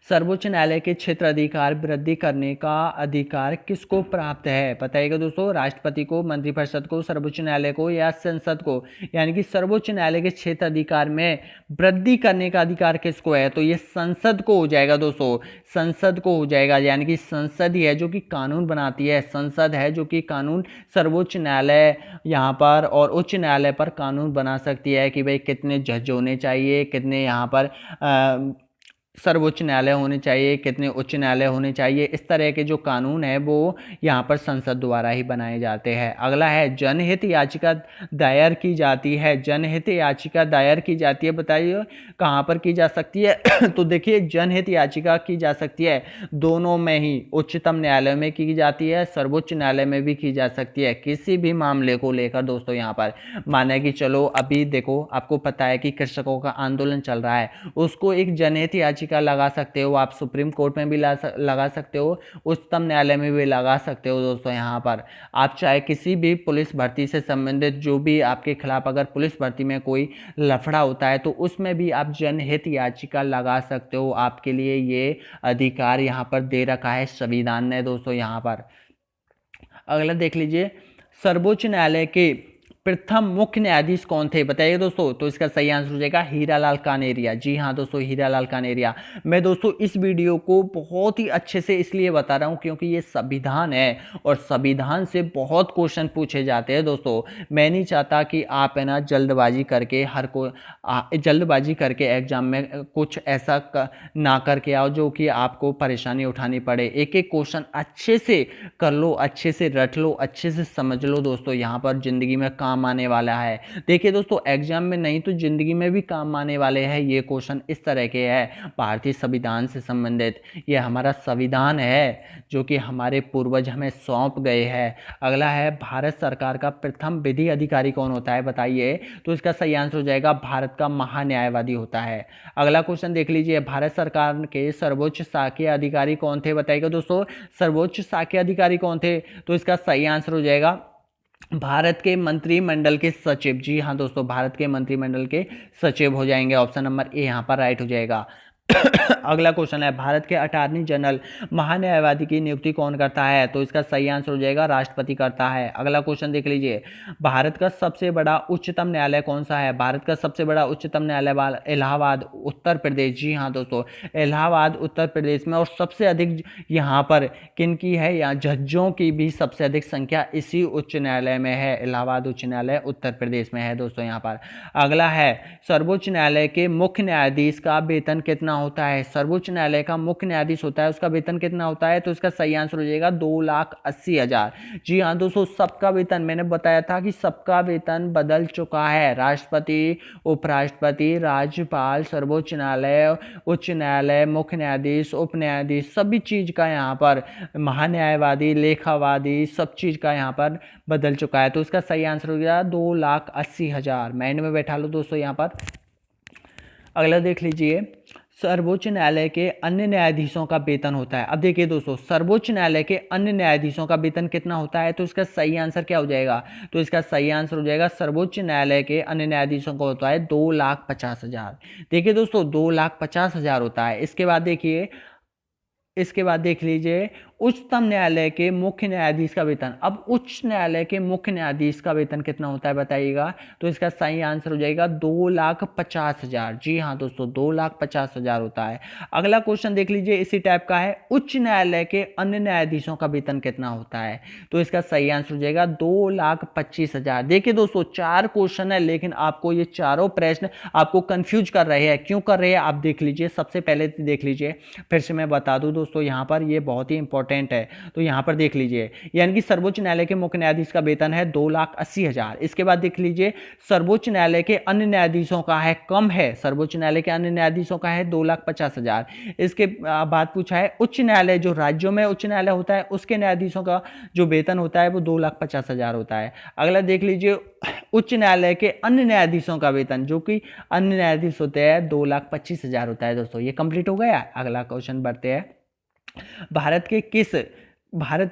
सर्वोच्च न्यायालय के क्षेत्र अधिकार वृद्धि करने का अधिकार किसको प्राप्त है? बताइएगा दोस्तों, राष्ट्रपति को, मंत्रिपरिषद को, सर्वोच्च न्यायालय को या संसद को? यानी कि सर्वोच्च न्यायालय के क्षेत्र अधिकार में वृद्धि करने का अधिकार किसको है? तो ये संसद को हो जाएगा दोस्तों, संसद को हो जाएगा। यानी कि संसद ही है जो कि कानून बनाती है, संसद है जो कि कानून, सर्वोच्च न्यायालय यहाँ पर और उच्च न्यायालय पर कानून बना सकती है कि भाई कितने जज होने चाहिए, कितने यहाँ पर सर्वोच्च न्यायालय होने चाहिए, कितने उच्च न्यायालय होने चाहिए। इस तरह के जो कानून है वो यहाँ पर संसद द्वारा ही बनाए जाते हैं। अगला है, जनहित याचिका दायर की जाती है, जनहित याचिका दायर की जाती है, बताइए कहाँ पर की जा सकती है? तो देखिए, जनहित याचिका की जा सकती है दोनों में ही, उच्चतम न्यायालय में की जाती है, सर्वोच्च न्यायालय में भी की जा सकती है, किसी भी मामले को लेकर दोस्तों। यहाँ पर माने कि चलो अभी देखो, आपको पता है कि कृषकों का आंदोलन चल रहा है, उसको एक जनहित याचिका लगा सकते हो आप, सुप्रीम कोर्ट में भी लगा सकते हो, उच्चतम न्यायालय में भी लगा सकते हो दोस्तों। यहाँ पर आप चाहे किसी भी पुलिस भर्ती से संबंधित, जो भी आपके खिलाफ अगर पुलिस भर्ती में कोई लफड़ा होता है तो उसमें भी आप जनहित याचिका लगा सकते हो, आपके लिए ये अधिकार यहाँ पर दे रखा है संविधान ने दोस्तों यहाँ पर। अगला देख लीजिए, सर्वोच्च न्यायालय के प्रथम मुख्य न्यायाधीश कौन थे? बताइए दोस्तों। तो इसका सही आंसर हो जाएगा हीरालाल कानेरिया। जी हाँ दोस्तों, हीरालाल कानेरिया। मैं दोस्तों इस वीडियो को बहुत ही अच्छे से इसलिए बता रहा हूँ क्योंकि ये संविधान है और संविधान से बहुत क्वेश्चन पूछे जाते हैं दोस्तों। मैं नहीं चाहता कि आप है ना जल्दबाजी करके एग्जाम में कुछ ऐसा ना करके आओ जो कि आपको परेशानी उठानी पड़े। एक एक क्वेश्चन अच्छे से कर लो, अच्छे से रट लो, अच्छे से समझ लो दोस्तों, यहाँ पर जिंदगी में काम काम आने वाला है। देखिए दोस्तों, एग्जाम में नहीं तो जिंदगी में भी काम आने वाले हैं ये क्वेश्चन। इस तरह के है भारतीय संविधान से संबंधित। ये हमारा संविधान है जो कि हमारे पूर्वज हमें सौंप गए हैं। अगला है, भारत सरकार का प्रथम विधि अधिकारी कौन होता है बताइए। तो इसका सही आंसर हो जाएगा भारत का महान्यायवादी होता है। अगला क्वेश्चन देख लीजिए, भारत सरकार के सर्वोच्च शासकीय अधिकारी कौन थे बताइएगा दोस्तों। सर्वोच्च शासकीय अधिकारी कौन थे, तो इसका सही आंसर हो जाएगा भारत के मंत्रिमंडल के सचिव। जी हाँ दोस्तों, भारत के मंत्रिमंडल के सचिव हो जाएंगे। ऑप्शन नंबर ए यहाँ पर राइट हो जाएगा। अगला क्वेश्चन है, भारत के अटॉर्नी जनरल महान्यायवादी की नियुक्ति कौन करता है, तो इसका सही आंसर हो जाएगा राष्ट्रपति करता है। अगला क्वेश्चन देख लीजिए, भारत का सबसे बड़ा उच्चतम न्यायालय कौन सा है। भारत का सबसे बड़ा उच्चतम न्यायालय इलाहाबाद उत्तर प्रदेश। जी हाँ दोस्तों, इलाहाबाद उत्तर प्रदेश में। और सबसे अधिक यहाँ पर किनकी है, यहाँ जजों की भी सबसे अधिक संख्या इसी उच्च न्यायालय में है। इलाहाबाद उच्च न्यायालय उत्तर प्रदेश में है दोस्तों यहाँ पर। अगला है, सर्वोच्च न्यायालय के मुख्य न्यायाधीश का वेतन कितना होता है। सर्वोच्च न्यायालय का मुख्य न्यायाधीश होता है, उसका वेतन कितना होता है, तो इसका सही आंसर हो जाएगा 2,80,000। जी हाँ दोस्तों, सबका वेतन, मैंने बताया था कि सबका वेतन बदल चुका है। राष्ट्रपति, उपराष्ट्रपति, राज्यपाल, सर्वोच्च न्यायालय, उच्च न्यायालय, मुख्य न्यायाधीश, उप न्यायाधीश, सभी चीज का यहाँ पर, महान्यायवादी, लेखावादी, सब चीज का यहाँ पर बदल चुका है। तो इसका सही आंसर हो गया 2,80,000। माइंड में बैठा लो दोस्तों यहाँ पर। अगला देख लीजिए, सर्वोच्च न्यायालय के अन्य न्यायाधीशों का वेतन होता है। अब देखिए दोस्तों, सर्वोच्च न्यायालय के अन्य न्यायाधीशों का वेतन कितना होता है, तो इसका सही आंसर क्या हो जाएगा, तो इसका सही आंसर हो जाएगा सर्वोच्च न्यायालय के अन्य न्यायाधीशों का होता है 2,50,000। देखिए दोस्तों, 2,50,000 होता है। इसके बाद देख लीजिए, उच्चतम न्यायालय के मुख्य न्यायाधीश का वेतन। अब उच्च न्यायालय के मुख्य न्यायाधीश का वेतन कितना होता है बताइएगा, तो इसका सही आंसर हो जाएगा 2,50,000। जी हाँ दोस्तों, 2,50,000 होता है। अगला क्वेश्चन देख लीजिए, इसी टाइप का है, उच्च न्यायालय के अन्य न्यायाधीशों का वेतन कितना होता है, तो इसका सही आंसर हो जाएगा 2,25,000। देखिए दोस्तों, 4 क्वेश्चन है, लेकिन आपको ये चारों प्रश्न आपको कंफ्यूज कर रहे हैं। क्यों कर रहे हैं आप देख लीजिए। सबसे पहले देख लीजिए, फिर से मैं बता दूं दोस्तों, यहाँ पर ये बहुत ही इंपॉर्टेंट है। तो यहां पर देख लीजिए, यानी कि सर्वोच्च न्यायालय के मुख्य न्यायाधीश का वेतन है 2,80,000। इसके बाद देख लीजिए, सर्वोच्च न्यायालय के अन्य न्यायाधीशों का है, कम है, सर्वोच्च न्यायालय के अन्य न्यायाधीशों का है 2,50,000। इसके बाद पूछा है, उच्च न्यायालय, जो राज्यों में उच्च न्यायालय होता है उसके न्यायाधीशों का जो वेतन होता है वो 2,50,000 होता है। अगला देख लीजिए, उच्च न्यायालय के अन्य न्यायाधीशों का वेतन, जो कि अन्य न्यायाधीश होते हैं, 2,25,000 होता है दोस्तों। ये कंप्लीट हो गया। अगला क्वेश्चन बढ़ते हैं, भारत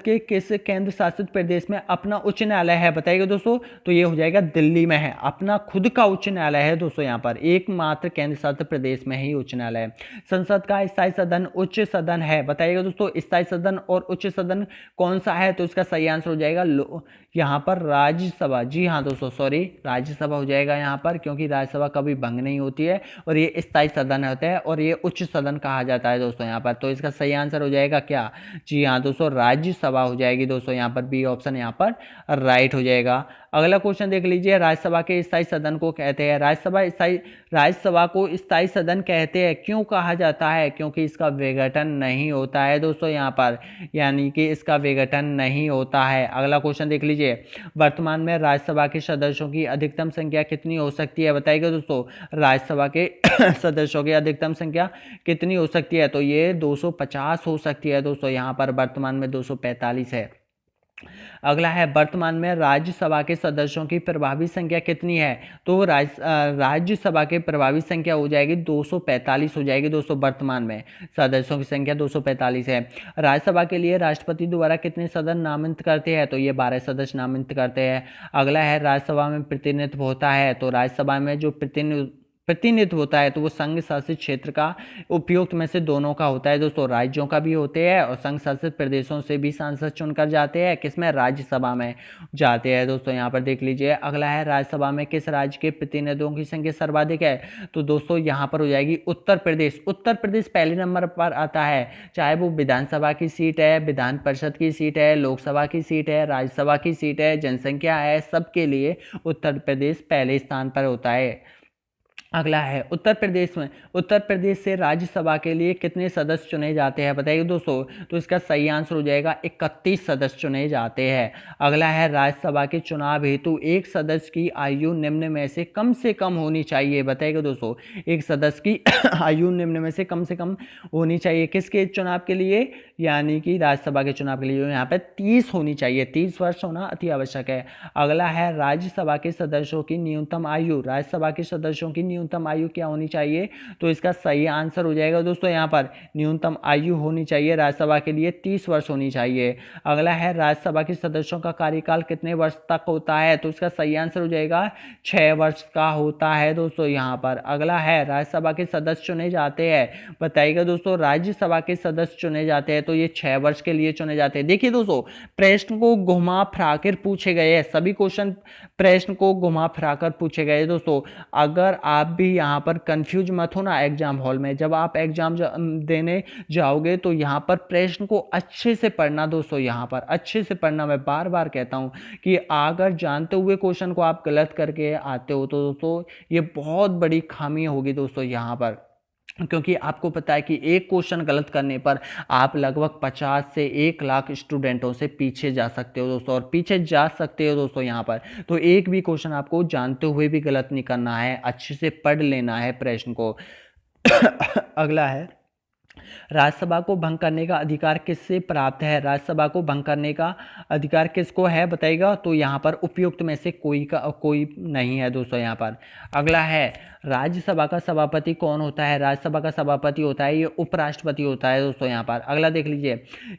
के किस केंद्र शासित प्रदेश में अपना उच्च न्यायालय है बताइएगा दोस्तों, तो ये हो जाएगा दिल्ली में है। अपना खुद का उच्च न्यायालय है दोस्तों, यहाँ पर एकमात्र केंद्र शासित प्रदेश में ही उच्च न्यायालय है। संसद का स्थायी सदन उच्च सदन है बताइएगा दोस्तों, स्थायी सदन और उच्च सदन कौन सा है, तो इसका सही आंसर हो जाएगा यहाँ पर राज्यसभा। जी हाँ दोस्तों, सॉरी, राज्यसभा हो जाएगा यहाँ पर, क्योंकि राज्यसभा कभी भंग नहीं होती है और ये स्थायी सदन होता है और ये उच्च सदन कहा जाता है दोस्तों यहाँ पर। तो इसका सही आंसर हो जाएगा क्या, जी हाँ दोस्तों, राज्यसभा हो जाएगी दोस्तों यहाँ पर। बी ऑप्शन यहाँ पर राइट हो जाएगा। अगला क्वेश्चन देख लीजिए, राज्यसभा के स्थायी सदन को कहते हैं, राज्यसभा को स्थायी सदन कहते हैं, क्यों कहा जाता है, क्योंकि इसका विघटन नहीं होता है दोस्तों यहाँ पर, यानी कि इसका विघटन नहीं होता है। अगला क्वेश्चन देख लीजिए, वर्तमान में राज्यसभा के सदस्यों की अधिकतम संख्या कितनी हो सकती है बताइएगा दोस्तों। राज्यसभा के सदस्यों की अधिकतम संख्या कितनी हो सकती है, तो ये 250 हो सकती है दोस्तों, यहाँ पर वर्तमान में 245 है। अगला है, वर्तमान में राज्यसभा के सदस्यों की प्रभावी संख्या कितनी है, तो राज्यसभा के प्रभावी संख्या हो जाएगी 245 हो जाएगी दोस्तों। वर्तमान में सदस्यों की संख्या 245 है। राज्यसभा के लिए राष्ट्रपति द्वारा कितने सदस्य नामित करते हैं, तो ये 12 सदस्य नामित करते हैं। अगला है, राज्यसभा में प्रतिनिधित्व होता है, तो राज्यसभा में जो प्रतिनिधित्व होता है तो वो संघ शासित क्षेत्र का उपयुक्त में से दोनों का होता है दोस्तों, राज्यों का भी होते हैं और संघ शासित प्रदेशों से भी सांसद चुनकर जाते हैं, किसमें, राज्यसभा में जाते हैं दोस्तों। यहाँ पर देख लीजिए, अगला है, राज्यसभा में किस राज्य के प्रतिनिधियों की संख्या सर्वाधिक है, तो दोस्तों यहाँ पर हो जाएगी उत्तर प्रदेश। उत्तर प्रदेश पहले नंबर पर आता है, चाहे वो विधानसभा की सीट है, विधान परिषद की सीट है, लोकसभा की सीट है, राज्यसभा की सीट है, जनसंख्या है, सबके लिए उत्तर प्रदेश पहले स्थान पर होता है। अगला है उत्तर प्रदेश में, उत्तर प्रदेश से राज्यसभा के लिए कितने सदस्य चुने जाते हैं बताइए दोस्तों। तो इसका सही आंसर हो जाएगा 31 सदस्य चुने जाते हैं। अगला है राज्यसभा के चुनाव हेतु एक सदस्य की आयु निम्न में से कम होनी चाहिए बताइएगा दोस्तों। एक सदस्य की आयु निम्न में से कम होनी चाहिए किसके चुनाव के लिए, यानी कि राज्यसभा के चुनाव के लिए यहाँ पे 30 होनी चाहिए, 30 वर्ष होना अति आवश्यक है। अगला है राज्यसभा के सदस्यों की न्यूनतम आयु, राज्यसभा के सदस्यों की न्यूनतम आयु क्या होनी चाहिए। तो इसका सही आंसर हो जाएगा दोस्तों यहाँ पर न्यूनतम आयु होनी चाहिए राज्यसभा के लिए 30 वर्ष होनी चाहिए। अगला है राज्यसभा के सदस्यों का कार्यकाल कितने वर्ष तक होता है। तो इसका सही आंसर हो जाएगा 6 वर्ष का होता है दोस्तों यहाँ पर। अगला है राज्यसभा के सदस्य चुने जाते हैं, बताइएगा दोस्तों राज्यसभा के सदस्य चुने जाते हैं तो ये 6 वर्ष के लिए चुने जाते हैं। देखिए दोस्तों प्रश्न को घुमा फिराकर पूछे गए हैं, सभी क्वेश्चन प्रश्न को घुमा फिराकर पूछे गए दोस्तों। अगर आप भी यहाँ पर कंफ्यूज मत हो ना एग्जाम हॉल में, जब आप एग्जाम देने जाओगे तो यहाँ पर प्रश्न को अच्छे से पढ़ना दोस्तों, यहाँ पर अच्छे से पढ़ना। मैं बार बार कहता हूँ कि अगर जानते हुए क्वेश्चन को आप गलत करके आते हो तो दोस्तों ये बहुत बड़ी खामी होगी दोस्तों यहाँ पर, क्योंकि आपको पता है कि एक क्वेश्चन गलत करने पर आप लगभग 50 से 1 लाख स्टूडेंटों से पीछे जा सकते हो दोस्तों, और पीछे जा सकते हो दोस्तों यहाँ पर। तो एक भी क्वेश्चन आपको जानते हुए भी गलत नहीं करना है, अच्छे से पढ़ लेना है प्रश्न को। अगला है राज्यसभा को भंग करने का अधिकार किससे प्राप्त है। राज्यसभा को भंग करने का अधिकार किसको है बताइएगा। तो यहाँ पर उपयुक्त में से कोई नहीं है दोस्तों यहाँ पर। अगला है राज्यसभा का सभापति कौन होता है। राज्यसभा का सभापति होता है ये उपराष्ट्रपति होता है दोस्तों यहाँ पर। अगला देख लीजिए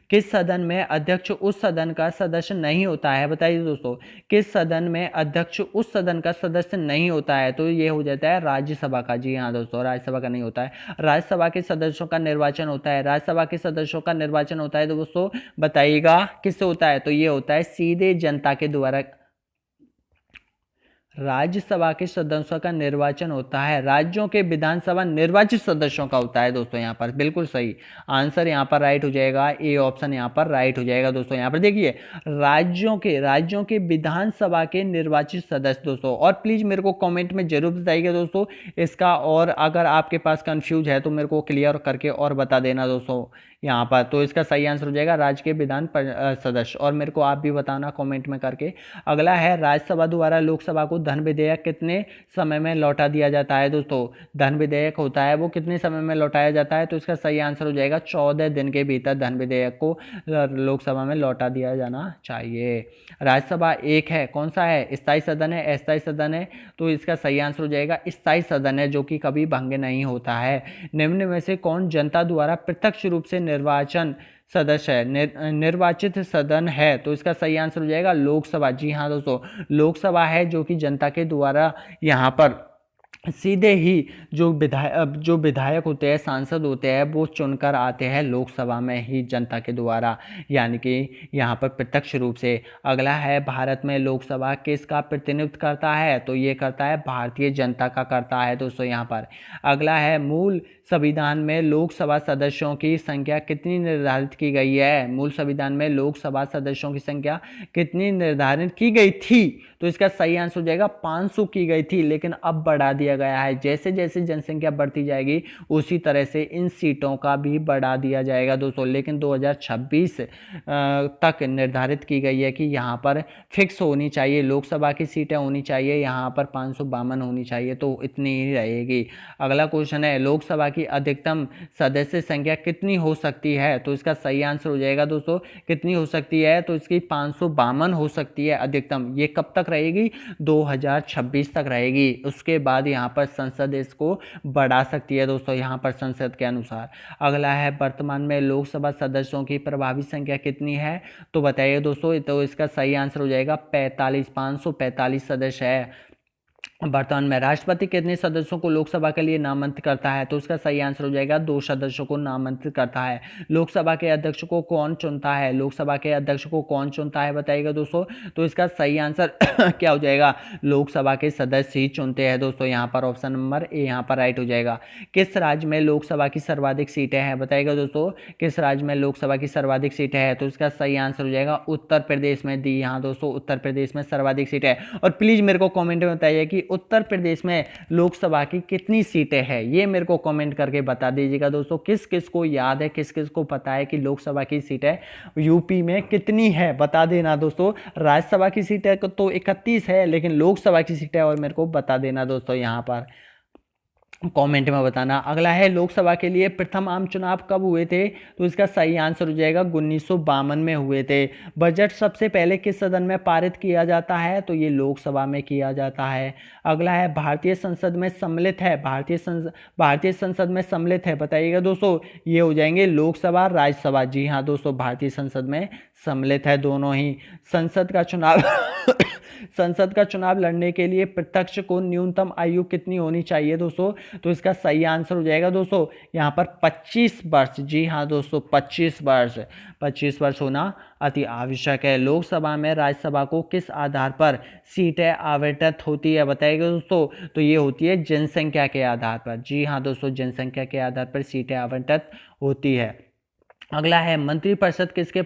किस सदन में अध्यक्ष उस सदन का सदस्य नहीं होता है, बताइए दोस्तों किस सदन में अध्यक्ष उस सदन का सदस्य नहीं होता है। तो ये हो जाता है राज्यसभा का। जी हाँ दोस्तों राज्यसभा का नहीं होता है। राज्यसभा के सदस्यों का निर्वाचन होता है, राज्यसभा के सदस्यों का निर्वाचन होता है तो दोस्तों बताइएगा किससे होता है। तो ये होता है सीधे जनता के द्वारा। राज्यसभा के सदस्यों का निर्वाचन होता है, राज्यों के विधानसभा निर्वाचित सदस्यों का होता है दोस्तों यहाँ पर। बिल्कुल सही आंसर यहाँ पर राइट हो जाएगा, ए ऑप्शन यहाँ पर राइट हो जाएगा दोस्तों। यहाँ पर देखिए राज्यों के विधानसभा के निर्वाचित सदस्य दोस्तों। और प्लीज मेरे को कमेंट में जरूर बताइएगा दोस्तों इसका, और अगर आपके पास कंफ्यूज है तो मेरे को क्लियर करके और बता देना दोस्तों यहाँ पर। तो इसका सही आंसर हो जाएगा राज्य के विधान सदस्य, और मेरे को आप भी बताना कमेंट में करके। अगला है राज्यसभा द्वारा लोकसभा को धन विधेयक कितने समय में लौटा दिया जाता है दोस्तों। धन विधेयक होता है वो कितने समय में लौटाया जाता है। तो इसका सही आंसर हो जाएगा 14 दिन के भीतर धन विधेयक को लोकसभा में लौटा दिया जाना चाहिए। राज्यसभा एक है, कौन सा है, स्थायी सदन है, अस्थायी सदन है। तो इसका सही आंसर हो जाएगा स्थायी सदन है, जो कि कभी भंग नहीं होता है। निम्न में से कौन जनता द्वारा प्रत्यक्ष रूप से निर्वाचन सदस्य है, निर्वाचित सदन है। तो इसका सही आंसर हो जाएगा लोकसभा। जी हाँ दोस्तों लोकसभा है जो कि जनता के द्वारा यहाँ पर सीधे ही जो विधायक होते हैं, सांसद होते हैं, वो चुनकर आते हैं लोकसभा में ही जनता के द्वारा, यानी कि यहाँ पर प्रत्यक्ष रूप से। अगला है भारत में लोकसभा किसका प्रतिनिधित्व करता है। तो ये करता है भारतीय जनता का करता है दोस्तों यहाँ पर। अगला है मूल संविधान में लोकसभा सदस्यों की संख्या कितनी निर्धारित की गई है। मूल संविधान में लोकसभा सदस्यों की संख्या कितनी निर्धारित की गई थी। तो इसका सही आंसर हो जाएगा 500 की गई थी, लेकिन अब बढ़ा दिया गया है। जैसे जैसे जनसंख्या बढ़ती जाएगी उसी तरह से इन सीटों का भी बढ़ा दिया जाएगा दोस्तों। लेकिन 2026 तक निर्धारित की गई है कि यहाँ पर फिक्स होनी चाहिए, लोकसभा की सीटें होनी चाहिए यहाँ पर 552 होनी चाहिए, तो इतनी ही रहेगी। अगला क्वेश्चन है लोकसभा की अधिकतम सदस्य संख्या कितनी हो सकती है। तो इसका सही आंसर हो जाएगा दोस्तों कितनी हो सकती है। तो इसकी 552 हो सकती है अधिकतम। ये कब तक रहेगी, 2026 तक रहेगी। उसके बाद यहाँ पर संसद इसको बढ़ा सकती है दोस्तों यहाँ पर संसद के अनुसार। अगला है वर्तमान में लोकसभा सदस्यों की प्रभावी संख्या कितनी है। तो बताइए दोस्तों, तो इसका सही आंसर हो जाएगा 45, 545 सदस्य है। वर्तमान में राष्ट्रपति कितने सदस्यों को लोकसभा के लिए नामांकित करता है। तो उसका सही आंसर हो जाएगा 2 सदस्यों को नामांकित करता है। लोकसभा के अध्यक्ष को कौन चुनता है, लोकसभा के अध्यक्ष को कौन चुनता है बताइएगा दोस्तों। तो इसका सही आंसर क्या हो जाएगा, लोकसभा के सदस्य ही चुनते हैं दोस्तों यहाँ पर। ऑप्शन नंबर ए यहाँ पर राइट हो जाएगा। किस राज्य में लोकसभा की सर्वाधिक सीटें हैं बताइएगा दोस्तों, किस राज्य में लोकसभा की सर्वाधिक सीटें हैं। तो इसका सही आंसर हो जाएगा उत्तर प्रदेश में। दी यहाँ दोस्तों उत्तर प्रदेश में सर्वाधिक सीटें है। और प्लीज मेरे को कॉमेंट में बताइए कि उत्तर प्रदेश में लोकसभा की कितनी सीटें हैं, ये मेरे को कमेंट करके बता दीजिएगा दोस्तों। किस किस को याद है, किस किस को पता है कि लोकसभा की सीटें यूपी में कितनी है, बता देना दोस्तों। राज्यसभा की सीटें तो 31 है, लेकिन लोकसभा की सीटें और मेरे को बता देना दोस्तों यहाँ पर कमेंट में बताना। अगला है लोकसभा के लिए प्रथम आम चुनाव कब हुए थे, तो इसका सही आंसर हो जाएगा 1952 में हुए थे। बजट सबसे पहले किस सदन में पारित किया जाता है, तो ये लोकसभा में किया जाता है। अगला है भारतीय संसद में सम्मिलित है, भारतीय संसद में सम्मिलित है, बताइएगा दोस्तों। ये हो जाएंगे लोकसभा राज्यसभा। जी हाँ दोस्तों, भारतीय संसद में सम्मिलित है दोनों ही। संसद का चुनाव संसद का चुनाव लड़ने के लिए प्रत्यक्ष को न्यूनतम आयु कितनी होनी चाहिए दोस्तों, तो इसका सही आंसर हो जाएगा दोस्तों यहाँ पर 25 वर्ष। जी हाँ दोस्तों, 25 वर्ष होना अति आवश्यक है। लोकसभा में राज्यसभा को किस आधार पर सीटें आवंटित होती है, बताइएगा दोस्तों, तो ये होती है जनसंख्या के आधार पर। जी हाँ दोस्तों, जनसंख्या के आधार पर सीटें आवंटित होती है। अगला है मंत्रिपरिषद किसके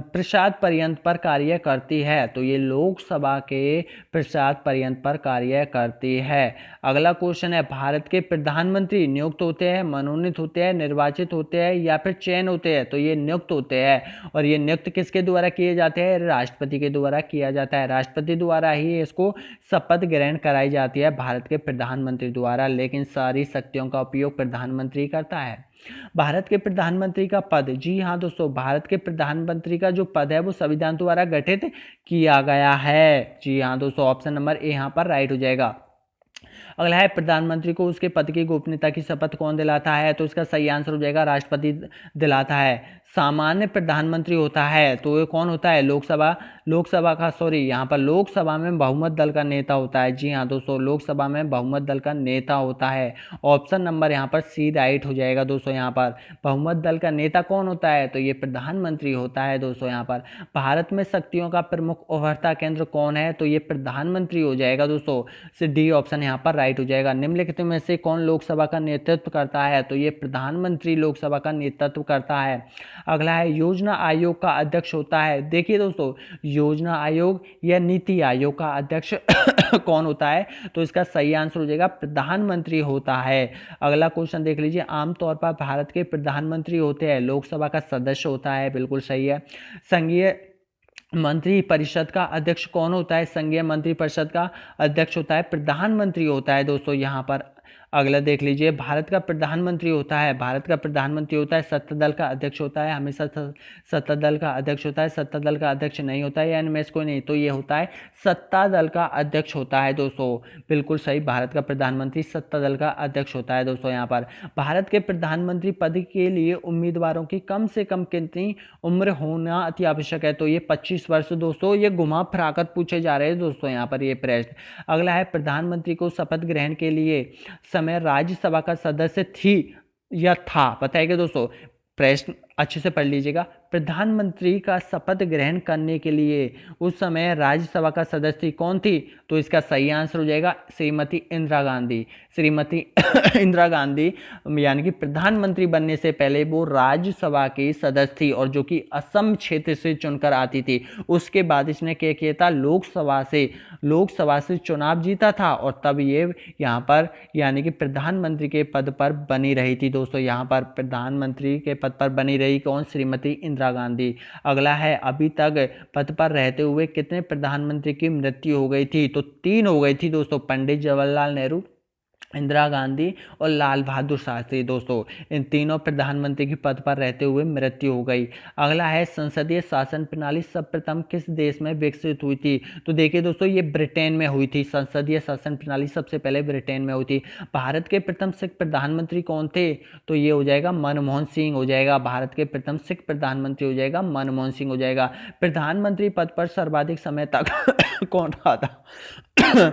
प्रसाद पर्यंत पर कार्य करती है, तो ये लोकसभा के प्रसाद पर्यंत पर कार्य करती है। अगला क्वेश्चन है भारत के प्रधानमंत्री नियुक्त होते हैं, मनोनीत होते हैं, निर्वाचित होते हैं या फिर चयन होते हैं, तो ये नियुक्त होते हैं। और ये नियुक्त किसके द्वारा किए जाते हैं, राष्ट्रपति के द्वारा किया जाता है। राष्ट्रपति द्वारा ही इसको शपथ ग्रहण कराई जाती है भारत के प्रधानमंत्री द्वारा, लेकिन सारी शक्तियों का उपयोग प्रधानमंत्री करता है। भारत के प्रधानमंत्री का पद, जी हाँ दोस्तों, भारत के प्रधानमंत्री का जो पद है वो संविधान द्वारा गठित किया गया है। जी हाँ दोस्तों, ऑप्शन नंबर ए यहाँ पर राइट हो जाएगा। अगला है प्रधानमंत्री को उसके पद की गोपनीयता की शपथ कौन दिलाता है, तो इसका सही आंसर हो जाएगा राष्ट्रपति दिलाता है। सामान्य प्रधानमंत्री होता है, तो ये कौन होता है, लोकसभा का यहाँ पर लोकसभा में बहुमत दल का नेता होता है। जी हाँ दोस्तों, लोकसभा में बहुमत दल का नेता होता है। ऑप्शन नंबर यहाँ पर सी राइट हो जाएगा दोस्तों। यहाँ पर बहुमत दल का नेता कौन होता है, तो ये प्रधानमंत्री होता है दोस्तों। यहाँ पर भारत में शक्तियों का प्रमुख उभरता केंद्र कौन है, तो ये प्रधानमंत्री हो जाएगा दोस्तों। डी ऑप्शन यहाँ पर राइट हो जाएगा। निम्नलिखित में से कौन लोकसभा का नेतृत्व करता है, तो ये प्रधानमंत्री लोकसभा का नेतृत्व करता है। अगला है योजना आयोग का अध्यक्ष होता है। देखिए दोस्तों, योजना आयोग या नीति आयोग का अध्यक्ष कौन होता है, तो इसका सही आंसर हो जाएगा प्रधानमंत्री होता है। अगला क्वेश्चन देख लीजिए, आमतौर पर भारत के प्रधानमंत्री होते हैं, लोकसभा का सदस्य होता है, बिल्कुल सही है। संघीय मंत्री परिषद का अध्यक्ष कौन होता है, संघीय मंत्री परिषद का अध्यक्ष होता है प्रधानमंत्री होता है दोस्तों। यहाँ पर अगला देख लीजिए, भारत का प्रधानमंत्री होता है सत्ता दल का अध्यक्ष होता है, हमेशा सत्ता दल का अध्यक्ष होता है, सत्ता दल का अध्यक्ष नहीं होता है, या इनमें से कोई नहीं, तो ये होता है सत्ता दल का अध्यक्ष होता है दोस्तों। बिल्कुल सही, भारत का प्रधानमंत्री सत्ता दल का अध्यक्ष होता है दोस्तों। यहाँ पर भारत के प्रधानमंत्री पद के लिए उम्मीदवारों की कम से कम कितनी उम्र होना अति आवश्यक है, तो ये 25 वर्ष दोस्तों। ये घुमा फिराकर पूछे जा रहे हैं दोस्तों यहाँ पर ये प्रश्न। अगला है प्रधानमंत्री को शपथ ग्रहण के लिए समय राज्यसभा का सदस्य थी या था, बताइएगा दोस्तों। प्रश्न अच्छे से पढ़ लीजिएगा। प्रधानमंत्री का शपथ ग्रहण करने के लिए उस समय राज्यसभा का सदस्य कौन थी, तो इसका सही आंसर हो जाएगा श्रीमती इंदिरा गांधी। श्रीमती इंदिरा गांधी यानी कि प्रधानमंत्री बनने से पहले वो राज्यसभा की सदस्य थी, और जो कि असम क्षेत्र से चुनकर आती थी। उसके बाद इसने क्या किया था, लोकसभा से चुनाव जीता था, और तब ये यहाँ पर यानी कि प्रधानमंत्री के पद पर बनी रही थी दोस्तों। यहाँ पर प्रधानमंत्री के पद पर बनी रही कौन, श्रीमती इंदिरा गांधी। अगला है अभी तक पद पर रहते हुए कितने प्रधानमंत्री की मृत्यु हो गई थी, तो 3 हो गई थी दोस्तों, पंडित जवाहरलाल नेहरू, इंदिरा गांधी और लाल बहादुर शास्त्री दोस्तों। इन तीनों प्रधानमंत्री के पद पर रहते हुए मृत्यु हो गई। अगला है संसदीय शासन प्रणाली सर्वप्रथम किस देश में विकसित हुई थी, तो देखिए दोस्तों, ये ब्रिटेन में हुई थी। संसदीय शासन प्रणाली सबसे पहले ब्रिटेन में हुई थी। भारत के प्रथम सिख प्रधानमंत्री कौन थे, तो ये हो जाएगा मनमोहन सिंह हो जाएगा। भारत के प्रथम सिख प्रधानमंत्री हो जाएगा मनमोहन सिंह हो जाएगा। प्रधानमंत्री पद पर सर्वाधिक समय तक कौन रहा था,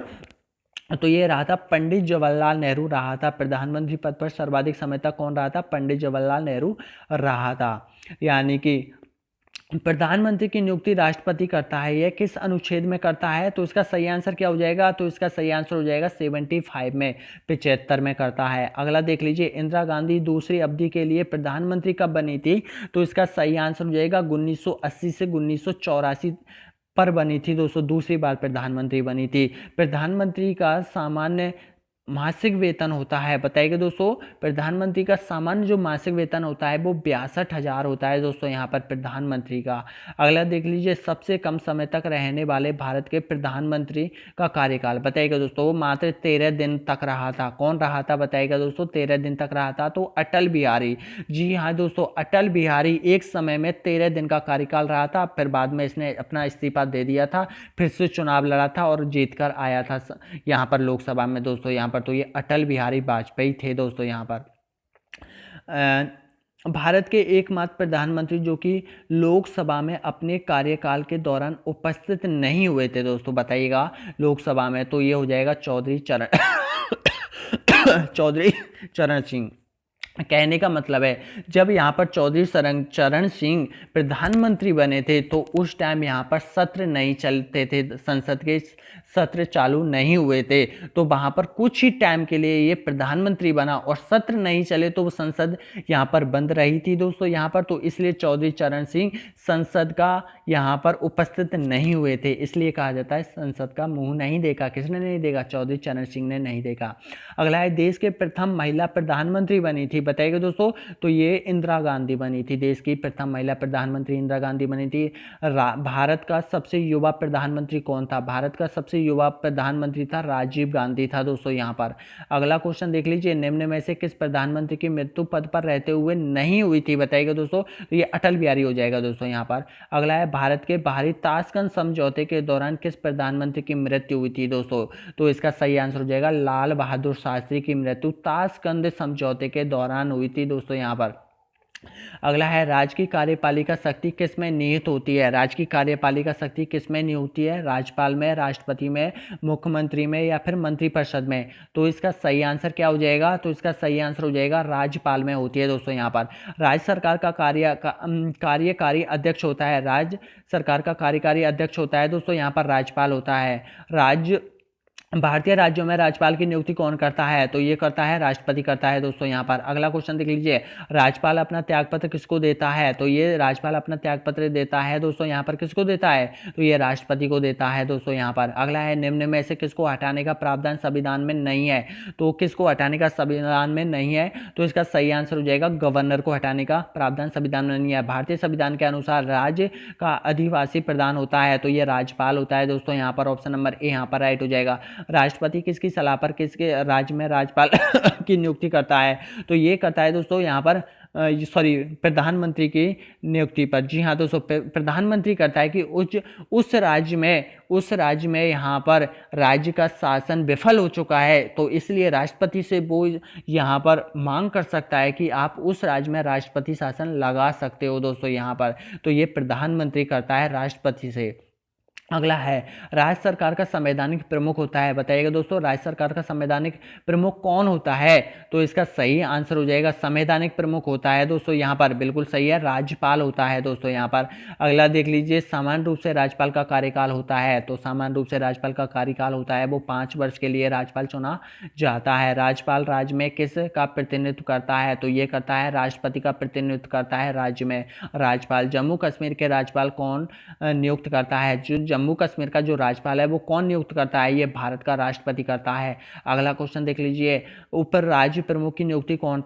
तो ये रहा था पंडित जवाहरलाल नेहरू रहा था। प्रधानमंत्री पद पर सर्वाधिक समय तक कौन रहा था, पंडित जवाहरलाल नेहरू रहा था। यानी कि प्रधानमंत्री की नियुक्ति राष्ट्रपति करता है, यह किस अनुच्छेद में करता है, तो इसका सही आंसर क्या हो जाएगा, तो इसका सही आंसर हो जाएगा 75 में, 75 में करता है। अगला देख लीजिए, इंदिरा गांधी दूसरी अवधि के लिए प्रधानमंत्री कब बनी थी, तो इसका सही आंसर हो जाएगा 1980 से 1984 पर बनी थी दोस्तों, दूसरी बार प्रधानमंत्री बनी थी। प्रधानमंत्री का सामान्य मासिक वेतन होता है, बताइएगा दोस्तों, प्रधानमंत्री का सामान्य जो मासिक वेतन होता है वो 62,000 होता है दोस्तों यहाँ पर प्रधानमंत्री का। अगला देख लीजिए, सबसे कम समय तक रहने वाले भारत के प्रधानमंत्री का कार्यकाल, बताइएगा दोस्तों, वो मात्र 13 दिन तक रहा था। कौन रहा था बताइएगा दोस्तों, 13 दिन तक रहा था, तो अटल बिहारी। जी हाँ दोस्तों, अटल बिहारी एक समय में 13 दिन का कार्यकाल रहा था, फिर बाद में इसने अपना इस्तीफा दे दिया था, फिर से चुनाव लड़ा था और जीत कर आया था यहाँ पर लोकसभा में दोस्तों। यहाँ पर तो ये अटल बिहारी वाजपेयी थे दोस्तों। यहाँ पर भारत के एकमात्र प्रधानमंत्री जो कि लोकसभा में अपने कार्यकाल के दौरान उपस्थित नहीं हुए थे दोस्तों, बताइएगा लोकसभा में, तो ये हो जाएगा चौधरी चरण चौधरी चरण सिंह। कहने का मतलब है, जब यहाँ पर चौधरी चरण सिंह प्रधानमंत्री बने थे तो उस टाइम यहाँ पर सत्र नहीं चलते थे, संसद के सत्र चालू नहीं हुए थे, तो वहाँ पर कुछ ही टाइम के लिए ये प्रधानमंत्री बना और सत्र नहीं चले तो वो संसद यहाँ पर बंद रही थी दोस्तों यहाँ पर, तो इसलिए चौधरी चरण सिंह संसद का यहाँ पर उपस्थित नहीं हुए थे, इसलिए कहा जाता है संसद का मुंह नहीं देखा। किसने नहीं देखा? चौधरी चरण सिंह ने नहीं देखा। अगला है, देश के प्रथम महिला प्रधानमंत्री बनी थी, बताइएगा दोस्तों, तो ये इंदिरा गांधी बनी थी। देश की प्रथम महिला प्रधानमंत्री इंदिरा गांधी बनी थी। भारत का सबसे युवा प्रधानमंत्री कौन था? भारत का सबसे युवा प्रधानमंत्री था राजीव गांधी था दोस्तों यहाँ पर। अगला क्वेश्चन देख लीजिए, निम्न में से किस प्रधानमंत्री की मृत्यु पद पर रहते हुए नहीं हुई थी? बताइएगा दोस्तों, तो ये अटल बिहारी हो जाएगा दोस्तों यहाँ पर। अगला है, भारत के बाहरी ताशकंद समझौते के दौरान किस प्रधानमंत्री की मृत्यु हुई थी दोस्तों? तो इसका सही आंसर हो जाएगा लाल बहादुर शास्त्री की मृत्यु ताशकंद समझौते के दौरान हुई थी दोस्तों यहाँ पर। अगला है, राज्य की कार्यपालिका शक्ति किस में निहित होती है? राज्य की कार्यपालिका शक्ति किस में निहित होती है? राज्यपाल में, राष्ट्रपति में, मुख्यमंत्री में या फिर मंत्रिपरिषद में? तो इसका सही आंसर क्या हो जाएगा? तो इसका सही आंसर हो जाएगा राज्यपाल में होती है दोस्तों यहाँ पर। राज्य सरकार का कार्यकारी अध्यक्ष होता है, राज्य सरकार का कार्यकारी अध्यक्ष होता है दोस्तों यहाँ पर राज्यपाल होता है। भारतीय राज्यों में राज्यपाल की नियुक्ति कौन करता है? तो ये करता है राष्ट्रपति करता है दोस्तों यहाँ पर। अगला क्वेश्चन देख लीजिए, राज्यपाल अपना त्यागपत्र किसको देता है? तो ये राज्यपाल अपना त्यागपत्र देता है दोस्तों यहाँ पर, किसको देता है? तो ये राष्ट्रपति को देता है दोस्तों यहाँ पर। अगला है, निम्न में से किसको हटाने का प्रावधान संविधान में नहीं है? तो किसको हटाने का संविधान में नहीं है? तो इसका सही आंसर हो जाएगा गवर्नर को हटाने का प्रावधान संविधान में नहीं है। भारतीय संविधान के अनुसार राज्य का अधिवासी प्रधान होता है, तो ये राज्यपाल होता है दोस्तों यहाँ पर। ऑप्शन नंबर ए यहाँ पर राइट हो जाएगा। राष्ट्रपति किसकी सलाह पर किसके राज्य में राज्यपाल की नियुक्ति करता है? तो ये करता है दोस्तों यहाँ पर प्रधानमंत्री की नियुक्ति पर। जी हाँ दोस्तों, प्रधानमंत्री करता है कि उस राज्य में यहाँ पर राज्य का शासन विफल हो चुका है, तो इसलिए राष्ट्रपति से वो यहाँ पर मांग कर सकता है कि आप उस राज्य में राष्ट्रपति शासन लगा सकते हो दोस्तों यहाँ पर। तो ये प्रधानमंत्री करता है राष्ट्रपति से। अगला है, राज्य सरकार का संवैधानिक प्रमुख होता है, बताइएगा दोस्तों, राज्य सरकार का संवैधानिक प्रमुख कौन होता है? तो इसका सही आंसर हो जाएगा संवैधानिक प्रमुख होता है दोस्तों यहाँ पर, बिल्कुल सही है, राज्यपाल होता है दोस्तों यहाँ पर। अगला देख लीजिए, सामान्य रूप से राज्यपाल का कार्यकाल होता है, तो सामान्य रूप से राज्यपाल का कार्यकाल होता है वो 5 वर्ष के लिए राज्यपाल चुना जाता है। राज्यपाल राज्य में किस का प्रतिनिधित्व करता है? तो ये करता है राष्ट्रपति का प्रतिनिधित्व करता है राज्य में राज्यपाल। जम्मू कश्मीर के राज्यपाल कौन नियुक्त करता है? जो जम्मू कश्मीर का जो राज्यपाल है वो कौन नियुक्त करता है? ये भारत का राष्ट्रपति करता है। अगला क्वेश्चन देख लीजिए, उप राज्य प्रमुख की नियुक्ति कौन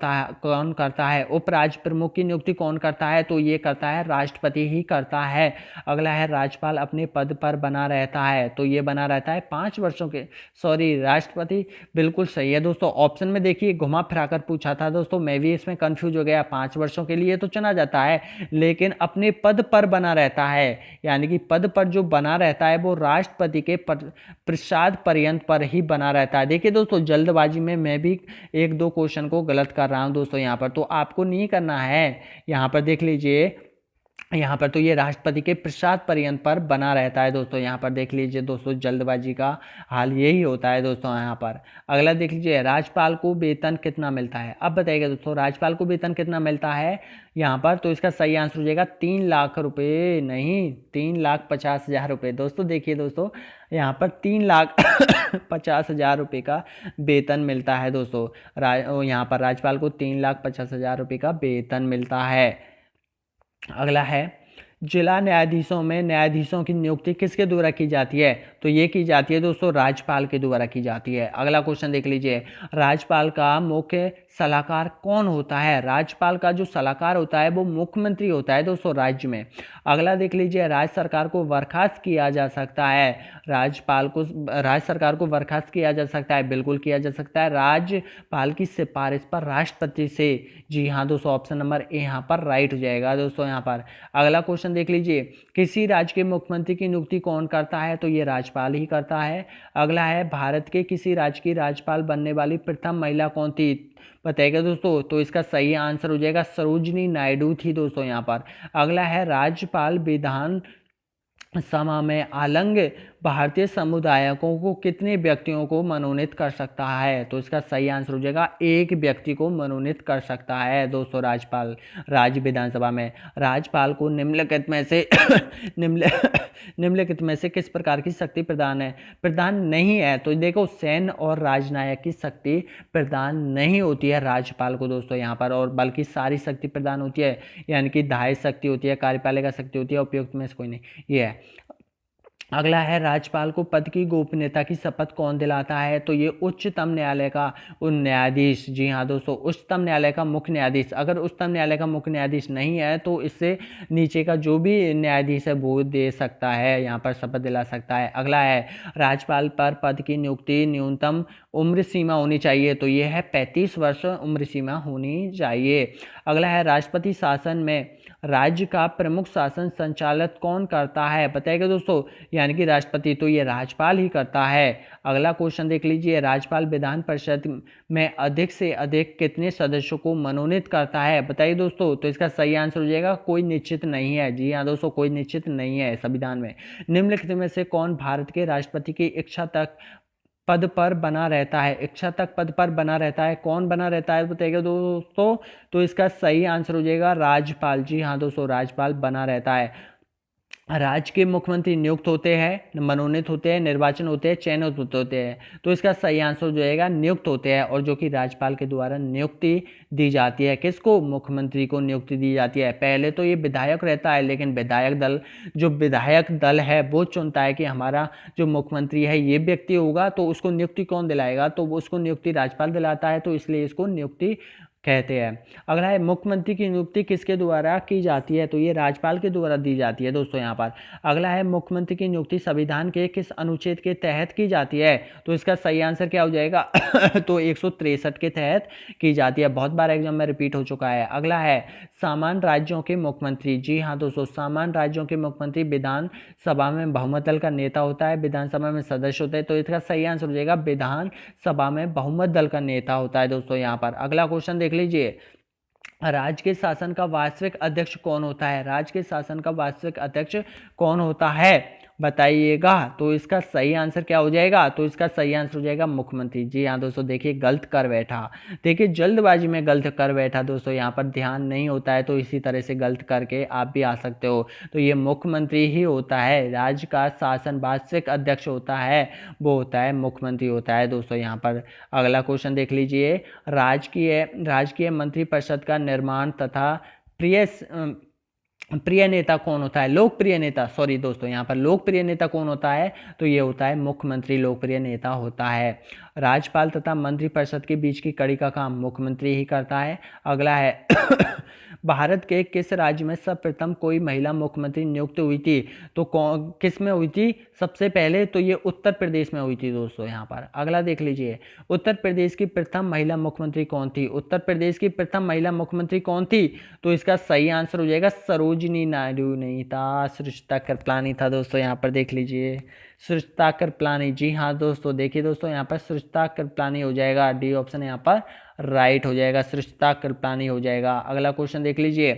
करता है? उप राज्य प्रमुख की नियुक्ति कौन करता है? तो ये करता है राष्ट्रपति ही करता है। अगला है, राज्यपाल अपने पद पर बना रहता है, तो ये बना रहता है 5 वर्षों के, राष्ट्रपति, बिल्कुल सही है दोस्तों। ऑप्शन में देखिए घुमा फिरा कर पूछा था दोस्तों, मैं भी इसमें कंफ्यूज हो गया। 5 वर्षों के लिए तो चुना जाता है, लेकिन अपने पद पर बना रहता है, यानी कि पद पर जो बना रहता है वो राष्ट्रपति के प्रसाद पर्यंत पर ही बना रहता है। देखिए दोस्तों, जल्दबाजी में मैं भी 1-2 क्वेश्चन को गलत कर रहा हूं दोस्तों यहाँ पर, तो आपको नहीं करना है। यहाँ पर देख लीजिए, यहाँ पर तो ये राष्ट्रपति के प्रसाद पर्यंत पर बना रहता है दोस्तों। यहाँ पर देख लीजिए दोस्तों, जल्दबाजी का हाल यही होता है दोस्तों यहाँ पर। अगला देख लीजिए, राज्यपाल को वेतन कितना मिलता है? अब बताइएगा दोस्तों, राज्यपाल को वेतन कितना मिलता है यहाँ पर? तो इसका सही आंसर हो जाएगा 3 लाख रुपये, नहीं 3,50,000 रुपये दोस्तों। देखिए दोस्तों, यहाँ पर 3,50,000 रुपये का वेतन मिलता है दोस्तों। यहाँ पर राज्यपाल को 3,50,000 रुपये का वेतन मिलता है। अगला है, जिला न्यायाधीशों में न्यायाधीशों की नियुक्ति किसके द्वारा की जाती है? तो ये की जाती है दोस्तों राज्यपाल के द्वारा की जाती है। अगला क्वेश्चन देख लीजिए, राज्यपाल का मुख्य सलाहकार कौन होता है? राज्यपाल का जो सलाहकार होता है वो मुख्यमंत्री होता है दोस्तों राज्य में। अगला देख लीजिए, राज्य सरकार को बर्खास्त किया जा सकता है। राज्य सरकार को बर्खास्त किया जा सकता है, बिल्कुल किया जा सकता है राज्यपाल की सिफारिश पर राष्ट्रपति से। जी हाँ दोस्तों, ऑप्शन नंबर ए यहाँ पर राइट हो जाएगा दोस्तों यहाँ पर। अगला क्वेश्चन देख लीजिए, किसी राज्य के मुख्यमंत्री की नियुक्ति कौन करता है? तो ये राज्यपाल ही करता है। अगला है, भारत के किसी राज्य की राज्यपाल बनने वाली प्रथम महिला कौन थी? बताइएगा दोस्तों। तो इसका सही आंसर हो जाएगा सरोजिनी नायडू थी दोस्तों यहाँ पर। अगला है, राज्यपाल विधान सभा में आलंग भारतीय समुदायों को कितने व्यक्तियों को मनोनीत कर सकता है? तो इसका सही आंसर हो जाएगा एक व्यक्ति को मनोनीत कर सकता है दोस्तों राज्यपाल राज्य विधानसभा में। राज्यपाल को निम्नलिखित में से निम्नलिखित में से किस प्रकार की शक्ति प्रदान नहीं है? तो देखो, सैन्य और राजनायक की शक्ति प्रदान नहीं होती है राज्यपाल को दोस्तों यहाँ पर, और बल्कि सारी शक्ति प्रदान होती है, यानी कि दाह्य शक्ति होती है, कार्यपालिका शक्ति होती है, उपयुक्त में से कोई नहीं। ये है। अगला है, राज्यपाल को पद की गोपनीयता की शपथ कौन दिलाता है? तो ये उच्चतम न्यायालय का न्यायाधीश। जी हाँ दोस्तों, उच्चतम न्यायालय का मुख्य न्यायाधीश। अगर उच्चतम न्यायालय का मुख्य न्यायाधीश नहीं है तो इससे नीचे का जो भी न्यायाधीश है वो दे सकता है, यहाँ पर शपथ दिला सकता है। अगला है, राज्यपाल पर पद की नियुक्ति न्यूनतम उम्र सीमा होनी चाहिए। तो ये है 35 वर्ष उम्र सीमा होनी चाहिए। अगला है, राष्ट्रपति शासन में राज्य का प्रमुख शासन संचालित कौन करता है? बताइएगा दोस्तों, यानी कि राष्ट्रपति। तो ये राज्यपाल ही करता है। अगला क्वेश्चन देख लीजिए, राज्यपाल विधान परिषद में अधिक से अधिक कितने सदस्यों को मनोनीत करता है? बताइए दोस्तों। तो इसका सही आंसर हो जाएगा कोई निश्चित नहीं है। जी हाँ दोस्तों, कोई निश्चित नहीं है संविधान में। निम्नलिखित में से कौन भारत के राष्ट्रपति की इच्छा तक पद पर बना रहता है? इच्छा तक पद पर बना रहता है, कौन बना रहता है बताइएगा दोस्तों। तो इसका सही आंसर हो जाएगा राज्यपाल। जी हाँ दोस्तों, राज्यपाल बना रहता है। राज्य के मुख्यमंत्री नियुक्त होते हैं, मनोनीत होते हैं, निर्वाचन होते हैं, चयनित होते हैं। तो इसका सही आंसर हो जाएगा नियुक्त होते हैं, और जो कि राज्यपाल के द्वारा नियुक्ति दी जाती है। किसको? मुख्यमंत्री को नियुक्ति दी जाती है। पहले तो ये विधायक रहता है, लेकिन विधायक दल है वो चुनता है कि हमारा जो मुख्यमंत्री है ये व्यक्ति होगा, तो उसको नियुक्ति कौन दिलाएगा? तो उसको नियुक्ति राज्यपाल दिलाता है, तो इसलिए इसको नियुक्ति कहते हैं। अगला है, मुख्यमंत्री की नियुक्ति किसके द्वारा की जाती है? तो ये राज्यपाल के द्वारा दी जाती है दोस्तों यहाँ पर। अगला है, मुख्यमंत्री की नियुक्ति संविधान के किस अनुच्छेद के तहत की जाती है? तो इसका सही आंसर क्या हो जाएगा? तो 163 के तहत की जाती है। बहुत बार एग्जाम में रिपीट हो चुका है। अगला है, सामान्य राज्यों के मुख्यमंत्री। जी हाँ दोस्तों, सामान्य राज्यों के मुख्यमंत्री विधानसभा में बहुमत दल का नेता होता है, विधानसभा में सदस्य होते हैं। तो इसका सही आंसर हो जाएगा विधानसभा में बहुमत दल का नेता होता है दोस्तों यहाँ पर। अगला क्वेश्चन देख लीजिए, राज्य के शासन का वास्तविक अध्यक्ष कौन होता है? राज्य के शासन का वास्तविक अध्यक्ष कौन होता है बताइएगा। तो इसका सही आंसर क्या हो जाएगा? तो इसका सही आंसर हो जाएगा मुख्यमंत्री। जी हाँ दोस्तों, देखिए गलत कर बैठा, देखिए जल्दबाजी में गलत कर बैठा दोस्तों, यहाँ पर ध्यान नहीं होता है, तो इसी तरह से गलत करके आप भी आ सकते हो। तो ये मुख्यमंत्री ही होता है, राज्य का शासन वास्तविक अध्यक्ष होता है वो होता है मुख्यमंत्री होता है दोस्तों यहाँ पर। अगला क्वेश्चन देख लीजिए, राजकीय मंत्रिपरिषद का निर्माण तथा प्रिय नेता कौन होता है? लोकप्रिय नेता, सॉरी दोस्तों, यहाँ पर लोकप्रिय नेता कौन होता है? तो ये होता है मुख्यमंत्री लोकप्रिय नेता होता है। राज्यपाल तथा मंत्रिपरिषद के बीच की कड़ी का काम मुख्यमंत्री ही करता है। अगला है, भारत के किस राज्य में सर्वप्रथम कोई महिला मुख्यमंत्री नियुक्त हुई थी? तो किस में हुई थी सबसे पहले? तो ये उत्तर प्रदेश में हुई थी दोस्तों यहाँ पर। अगला देख लीजिए, उत्तर प्रदेश की प्रथम महिला मुख्यमंत्री कौन थी? उत्तर प्रदेश की प्रथम महिला मुख्यमंत्री कौन थी? तो इसका सही आंसर हो जाएगा सरोजिनी नायडू नहीं था, सृष्टा कृपलानी था दोस्तों यहाँ पर। देख लीजिए, सृष्टा कृपलानी। जी हाँ दोस्तों, देखिए दोस्तों यहाँ पर सृष्टा कृपलानी हो जाएगा, डी ऑप्शन यहाँ पर राइट हो जाएगा, सृष्टा कृपलानी हो जाएगा। अगला क्वेश्चन देख लीजिए,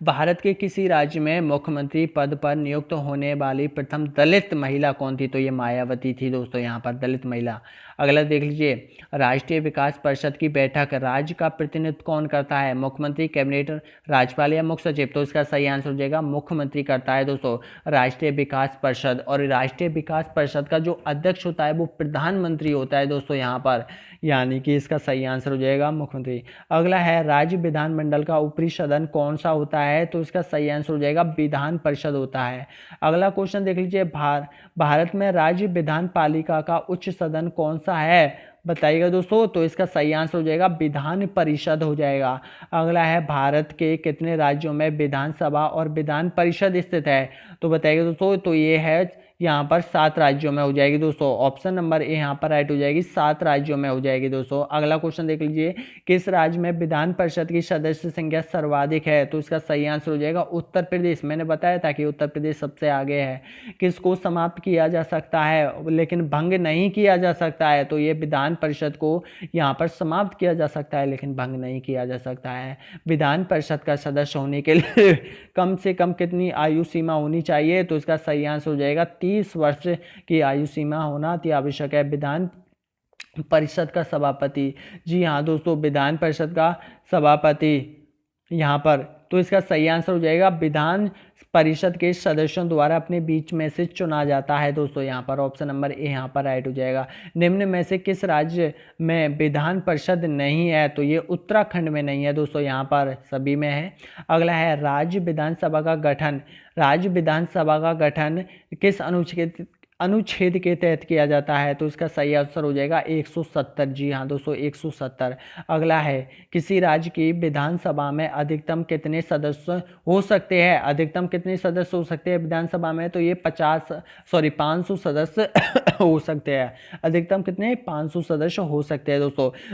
भारत के किसी राज्य में मुख्यमंत्री पद पर नियुक्त होने वाली प्रथम दलित महिला कौन थी? तो ये मायावती थी दोस्तों यहाँ पर, दलित महिला। अगला देख लीजिए, राष्ट्रीय विकास परिषद की बैठक राज्य का प्रतिनिधित्व कौन करता है? मुख्यमंत्री, कैबिनेट, राज्यपाल या मुख्य सचिव? तो इसका सही आंसर हो जाएगा मुख्यमंत्री करता है दोस्तों राष्ट्रीय विकास परिषद। और राष्ट्रीय विकास परिषद का जो अध्यक्ष होता है वो प्रधानमंत्री होता है दोस्तों यहाँ पर, यानी कि इसका सही आंसर हो जाएगा मुख्यमंत्री। अगला है, राज्य विधानमंडल का ऊपरी सदन कौन सा होता है? तो इसका सही आंसर हो जाएगा विधान परिषद होता है। अगला क्वेश्चन देख लीजिए, भारत में राज्य विधान पालिका का उच्च सदन कौन सा है? बताइएगा दोस्तों। तो इसका सही आंसर हो जाएगा विधान परिषद हो जाएगा। अगला है, भारत के कितने राज्यों में विधानसभा और विधान परिषद स्थित है? तो बताइएगा दोस्तों। तो ये है यहाँ पर 7 राज्यों में हो जाएगी दोस्तों। ऑप्शन नंबर ए यहाँ पर राइट हो जाएगी, 7 राज्यों में हो जाएगी दोस्तों। अगला क्वेश्चन देख लीजिए, किस राज्य में विधान परिषद की सदस्य संख्या सर्वाधिक है? तो इसका सही आंसर हो जाएगा उत्तर प्रदेश। मैंने बताया था कि उत्तर प्रदेश सबसे आगे है। किसको समाप्त किया जा सकता है लेकिन भंग नहीं किया जा सकता है? तो ये विधान परिषद को यहाँ पर समाप्त किया जा सकता है लेकिन भंग नहीं किया जा सकता है। विधान परिषद का सदस्य होने के लिए कम से कम कितनी आयु सीमा होनी चाहिए? तो इसका सही आंसर हो जाएगा 30 वर्ष की आयु सीमा होना अति आवश्यक है। विधान परिषद का सभापति, जी हाँ दोस्तों, विधान परिषद का सभापति यहाँ पर, तो इसका सही आंसर हो जाएगा विधान परिषद के सदस्यों द्वारा अपने बीच में से चुना जाता है दोस्तों। यहाँ पर ऑप्शन नंबर ए यहाँ पर राइट हो जाएगा। निम्न में से किस राज्य में विधान परिषद नहीं है? तो ये उत्तराखंड में नहीं है दोस्तों, यहाँ पर सभी में है। अगला है, राज्य विधानसभा का गठन, राज्य विधानसभा का गठन किस अनुच्छेद के तहत किया जाता है? तो इसका सही आंसर हो जाएगा 170। जी हाँ दोस्तों, 170। अगला है, किसी राज्य की विधानसभा में अधिकतम कितने सदस्य हो सकते हैं? अधिकतम कितने सदस्य हो सकते हैं विधानसभा में? तो ये 500 सदस्य हो सकते हैं। अधिकतम कितने? 500 सदस्य हो सकते हैं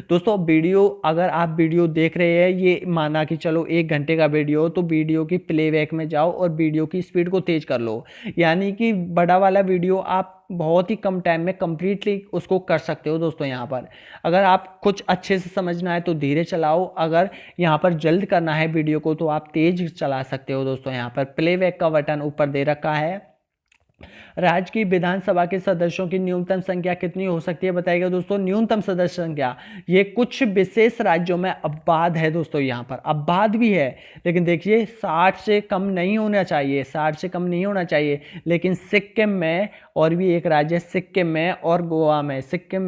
दोस्तों वीडियो, अगर आप वीडियो देख रहे हैं, ये माना कि चलो 1 घंटे का वीडियो, तो वीडियो की प्लेबैक में जाओ और वीडियो की स्पीड को तेज कर लो, यानी कि बड़ा वाला वीडियो आप बहुत ही कम टाइम में कंप्लीटली उसको कर सकते हो दोस्तों। यहाँ पर अगर आप कुछ अच्छे से समझना है तो धीरे चलाओ, अगर यहाँ पर जल्द करना है वीडियो को तो आप तेज चला सकते हो दोस्तों। यहाँ पर प्लेबैक का बटन ऊपर दे रखा है। राज्य की विधानसभा के सदस्यों की न्यूनतम संख्या कितनी हो सकती है? बताइएगा दोस्तों। न्यूनतम सदस्य संख्या ये कुछ विशेष राज्यों में अपवाद है दोस्तों, यहाँ पर अपवाद भी है, लेकिन देखिए 60 से कम नहीं होना चाहिए, 60 से कम नहीं होना चाहिए। लेकिन सिक्किम में, और भी एक राज्य सिक्किम में और गोवा में, सिक्किम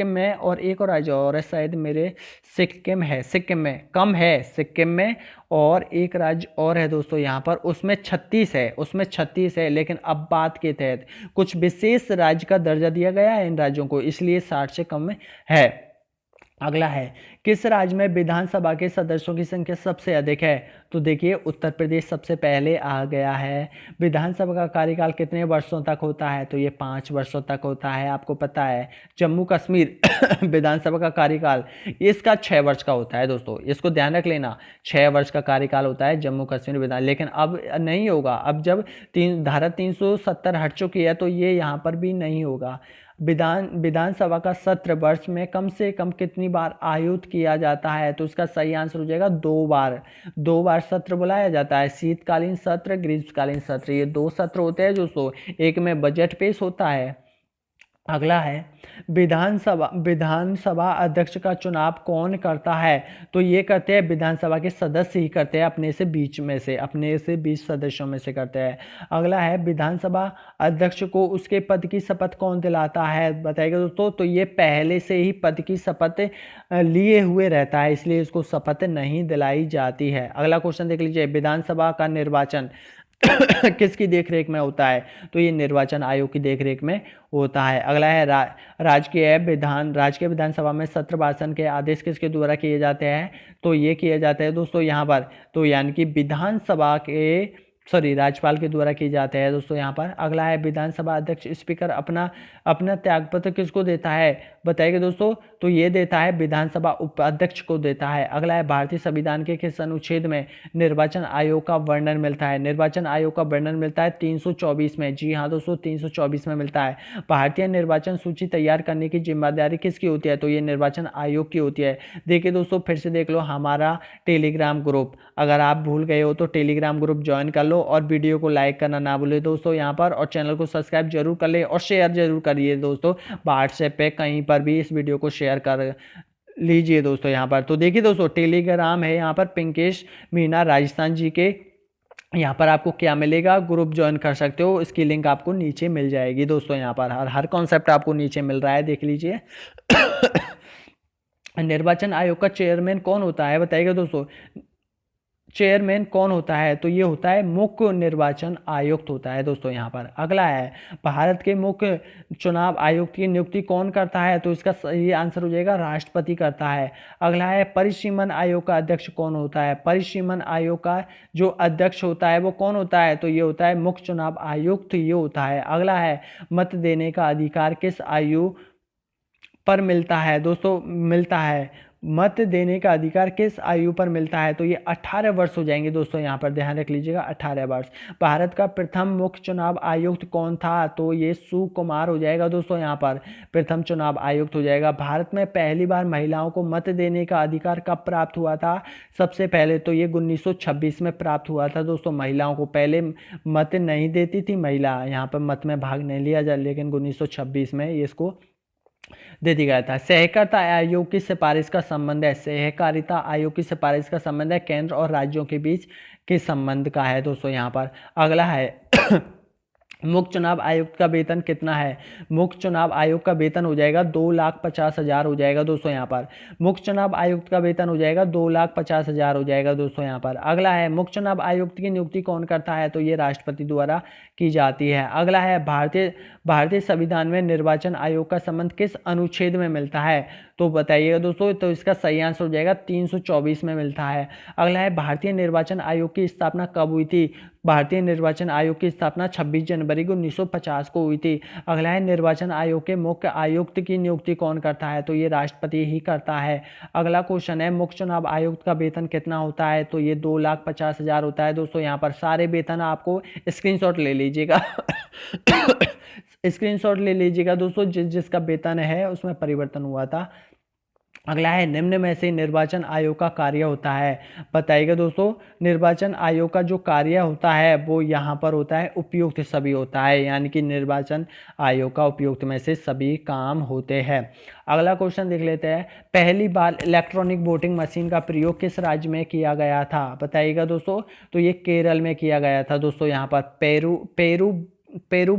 में और एक और राज्य और है शायद मेरे, सिक्किम में कम है, सिक्किम में और एक राज्य और है दोस्तों यहाँ पर, उसमें 36 है, लेकिन अब बात के तहत कुछ विशेष राज्य का दर्जा दिया गया है इन राज्यों को, इसलिए 60 से कम है। अगला है, किस राज्य में विधानसभा के सदस्यों की संख्या सबसे अधिक है? तो देखिए उत्तर प्रदेश सबसे पहले आ गया है। विधानसभा का कार्यकाल कितने वर्षों तक होता है? तो ये 5 वर्षों तक होता है, आपको पता है। जम्मू कश्मीर विधानसभा का कार्यकाल इसका 6 वर्ष का होता है दोस्तों, इसको ध्यान रख लेना, 6 वर्ष का कार्यकाल होता है जम्मू कश्मीर विधान। लेकिन अब नहीं होगा, अब जब धारा 370 हट चुकी है तो ये यहाँ पर भी नहीं होगा। विधानसभा का सत्र वर्ष में कम से कम कितनी बार आयोजित किया जाता है? तो इसका सही आंसर हो जाएगा 2 बार। 2 बार सत्र बुलाया जाता है, शीतकालीन सत्र, ग्रीष्मकालीन सत्र, ये 2 सत्र होते हैं दोस्तों। एक में बजट पेश होता है। अगला है, विधानसभा अध्यक्ष का चुनाव कौन करता है? तो ये करते हैं विधानसभा के सदस्य ही करते हैं, अपने से 20 सदस्यों में से करते हैं। अगला है, विधानसभा अध्यक्ष को उसके पद की शपथ कौन दिलाता है? बताइएगा दोस्तों। तो ये पहले से ही पद की शपथ लिए हुए रहता है, इसलिए इसको शपथ नहीं दिलाई जाती है। अगला क्वेश्चन देख लीजिए, विधानसभा का निर्वाचन किसकी देखरेख में होता है? तो ये निर्वाचन आयोग की देखरेख में होता है। अगला है, राजकीय विधानसभा में सत्र भाषण के आदेश किसके द्वारा किए जाते हैं? तो ये किए जाते हैं दोस्तों यहाँ पर, तो यानी कि राज्यपाल के द्वारा किए जाते हैं दोस्तों यहाँ पर। अगला है, विधानसभा अध्यक्ष स्पीकर अपना त्यागपत्र किसको देता है? बताइएगा दोस्तों। तो ये देता है विधानसभा उपाध्यक्ष को देता है। अगला है, भारतीय संविधान के किस अनुच्छेद में निर्वाचन आयोग का वर्णन मिलता है? निर्वाचन आयोग का वर्णन मिलता है 324 में। जी हाँ दोस्तों, 324 में मिलता है। भारतीय निर्वाचन सूची तैयार करने की जिम्मेदारी किसकी होती है? तो ये निर्वाचन आयोग की होती है। देखिए दोस्तों, फिर से देख लो हमारा टेलीग्राम ग्रुप, अगर आप भूल गए हो तो टेलीग्राम ग्रुप ज्वाइन कर लो, लो और वीडियो को लाइक करना ना भूले दोस्तों यहाँ पर, और चैनल को सब्सक्राइब जरूर कर ले और शेयर जरूर करिए दोस्तों, व्हाट्सएप पे कहीं पर भी इस वीडियो को शेयर कर लीजिए दोस्तों यहाँ पर। तो देखिए दोस्तों, टेलीग्राम है यहाँ पर पिंकेश मीना राजस्थान जी के, यहाँ पर आपको क्या मिलेगा, ग्रुप ज्वाइन कर सकते हो, इसकी लिंक आपको नीचे मिल जाएगी दोस्तों। यहाँ पर हर कॉन्सेप्ट आपको नीचे मिल रहा है, देख लीजिए। निर्वाचन आयोग का चेयरमैन कौन होता है बताइएगा दोस्तों, चेयरमैन कौन होता है, तो ये होता है मुख्य निर्वाचन आयुक्त होता है दोस्तों यहाँ पर। अगला है, भारत के मुख्य चुनाव आयुक्त की नियुक्ति कौन करता है, तो इसका सही आंसर हो जाएगा राष्ट्रपति करता है। अगला है, परिसीमन आयोग का अध्यक्ष कौन होता है, परिसीमन आयोग का जो अध्यक्ष होता है वो कौन होता है, तो ये होता है मुख्य चुनाव आयुक्त, ये होता है। अगला है, मत देने का अधिकार किस आयु पर मिलता है दोस्तों, मिलता है, मत देने का अधिकार किस आयु पर मिलता है, तो ये 18 वर्ष हो जाएंगे दोस्तों, यहाँ पर ध्यान रख लीजिएगा 18 वर्ष। भारत का प्रथम मुख्य चुनाव आयुक्त कौन था, तो ये सुकुमार हो जाएगा दोस्तों, यहाँ पर प्रथम चुनाव आयुक्त हो जाएगा। भारत में पहली बार महिलाओं को मत देने का अधिकार कब प्राप्त हुआ था, सबसे पहले तो ये 1926 में प्राप्त हुआ था दोस्तों। महिलाओं को पहले मत नहीं देती थी महिला, यहाँ पर मत में भाग नहीं लिया जाए, लेकिन 1926 में ये इसको दे दिया गया था। सहकारिता आयोग की सिफारिश का संबंध है, सहकारिता आयोग की सिफारिश का संबंध है केंद्र और राज्यों के बीच के संबंध का है दोस्तों यहाँ पर। अगला है, मुख्य चुनाव आयुक्त का वेतन कितना है, मुख्य चुनाव आयोग का वेतन हो जाएगा 2,50,000 हो जाएगा दोस्तों यहाँ पर। मुख्य चुनाव आयुक्त का वेतन हो जाएगा 2,50,000 हो जाएगा दोस्तों यहाँ पर। अगला है, मुख्य चुनाव आयुक्त की नियुक्ति कौन करता है, तो ये राष्ट्रपति द्वारा की जाती है। अगला है, भारतीय संविधान में निर्वाचन आयोग का संबंध किस अनुच्छेद में मिलता है, तो बताइएगा दोस्तों, तो इसका सही आंसर हो जाएगा 324 में मिलता है। अगला है, भारतीय निर्वाचन आयोग की स्थापना कब हुई थी, भारतीय निर्वाचन आयोग की स्थापना 26 जनवरी को 1950 को हुई थी। अगला है, निर्वाचन आयोग के मुख्य आयुक्त की नियुक्ति कौन करता है, तो ये राष्ट्रपति ही करता है। अगला क्वेश्चन है, मुख्य चुनाव आयुक्त का वेतन कितना होता है, तो ये 2,50,000 होता है दोस्तों। यहाँ पर सारे वेतन आपको स्क्रीनशॉट ले लीजिएगा। स्क्रीनशॉट ले लीजिएगा दोस्तों, जिसका वेतन है उसमें परिवर्तन हुआ था। अगला है, निम्न में से निर्वाचन आयोग का कार्य होता है, बताइएगा दोस्तों। निर्वाचन आयोग का जो कार्य होता है वो यहाँ पर होता है उपयुक्त सभी होता है, यानी कि निर्वाचन आयोग का उपयुक्त में से सभी काम होते हैं। अगला क्वेश्चन देख लेते हैं, पहली बार इलेक्ट्रॉनिक वोटिंग मशीन का प्रयोग किस राज्य में किया गया था, बताइएगा दोस्तों, तो ये केरल में किया गया था दोस्तों। यहाँ पर पेरू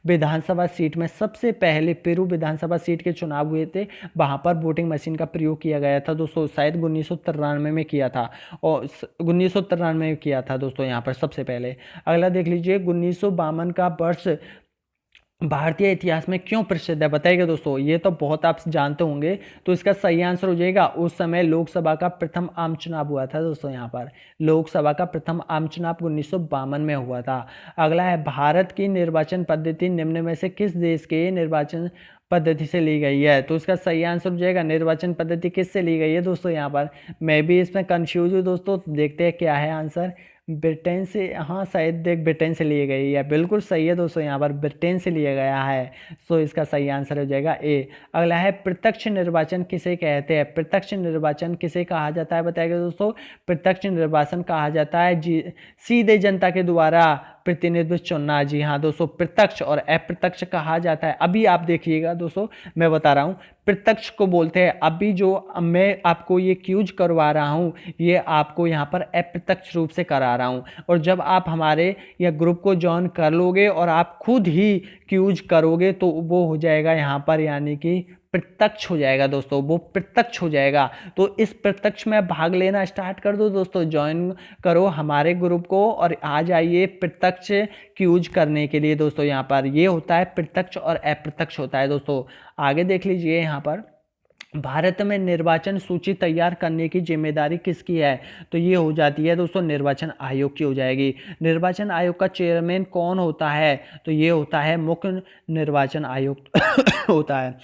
विधानसभा सीट में सबसे पहले पेरू विधानसभा सीट के चुनाव हुए थे, वहां पर वोटिंग मशीन का प्रयोग किया गया था दोस्तों, शायद 1993 में किया था, और 1993 में किया था दोस्तों यहाँ पर सबसे पहले। अगला देख लीजिए, 1952 का वर्ष भारतीय इतिहास में क्यों प्रसिद्ध है, बताइएगा दोस्तों। ये तो बहुत आप जानते होंगे, तो इसका सही आंसर हो जाएगा, उस समय लोकसभा का प्रथम आम चुनाव हुआ था दोस्तों। यहाँ पर लोकसभा का प्रथम आम चुनाव 1952 में हुआ था। अगला है, भारत की निर्वाचन पद्धति निम्न में से किस देश के निर्वाचन पद्धति से ली गई है, तो इसका सही आंसर हो जाएगा, निर्वाचन पद्धति किससे ली गई है दोस्तों। यहाँ पर मैं भी इसमें कंफ्यूज हूँ दोस्तों, देखते हैं क्या है आंसर। ब्रिटेन से, हाँ शायद देख ब्रिटेन से लिए गई है, बिल्कुल सही है दोस्तों, यहाँ पर ब्रिटेन से लिया गया है, सो इसका सही आंसर हो जाएगा ए। अगला है, प्रत्यक्ष निर्वाचन किसे कहते हैं, प्रत्यक्ष निर्वाचन किसे कहा जाता है, बताइएगा दोस्तों। प्रत्यक्ष निर्वाचन कहा जाता है सीधे जनता के द्वारा प्रतिनिधित्व चुनना। जी हाँ दोस्तों, प्रत्यक्ष और अप्रत्यक्ष कहा जाता है। अभी आप देखिएगा दोस्तों, मैं बता रहा हूँ, प्रत्यक्ष को बोलते हैं, अभी जो मैं आपको ये क्यूज करवा रहा हूँ ये आपको यहाँ पर अप्रत्यक्ष रूप से करा रहा हूँ, और जब आप हमारे या ग्रुप को ज्वाइन कर लोगे और आप खुद ही क्यूज करोगे तो वो हो जाएगा यहाँ पर, यानी कि प्रत्यक्ष हो जाएगा दोस्तों, वो प्रत्यक्ष हो जाएगा। तो इस प्रत्यक्ष में भाग लेना स्टार्ट कर दो दोस्तों, ज्वाइन करो हमारे ग्रुप को और आ जाइए प्रत्यक्ष क्यूज करने के लिए दोस्तों। यहाँ पर ये होता है प्रत्यक्ष और अप्रत्यक्ष होता है दोस्तों। आगे देख लीजिए, यहाँ पर भारत में निर्वाचन सूची तैयार करने की जिम्मेदारी किसकी है, तो ये हो जाती है दोस्तों निर्वाचन आयोग की हो जाएगी। निर्वाचन आयोग का चेयरमैन कौन होता है, तो ये होता है मुख्य निर्वाचन आयुक्त होता है।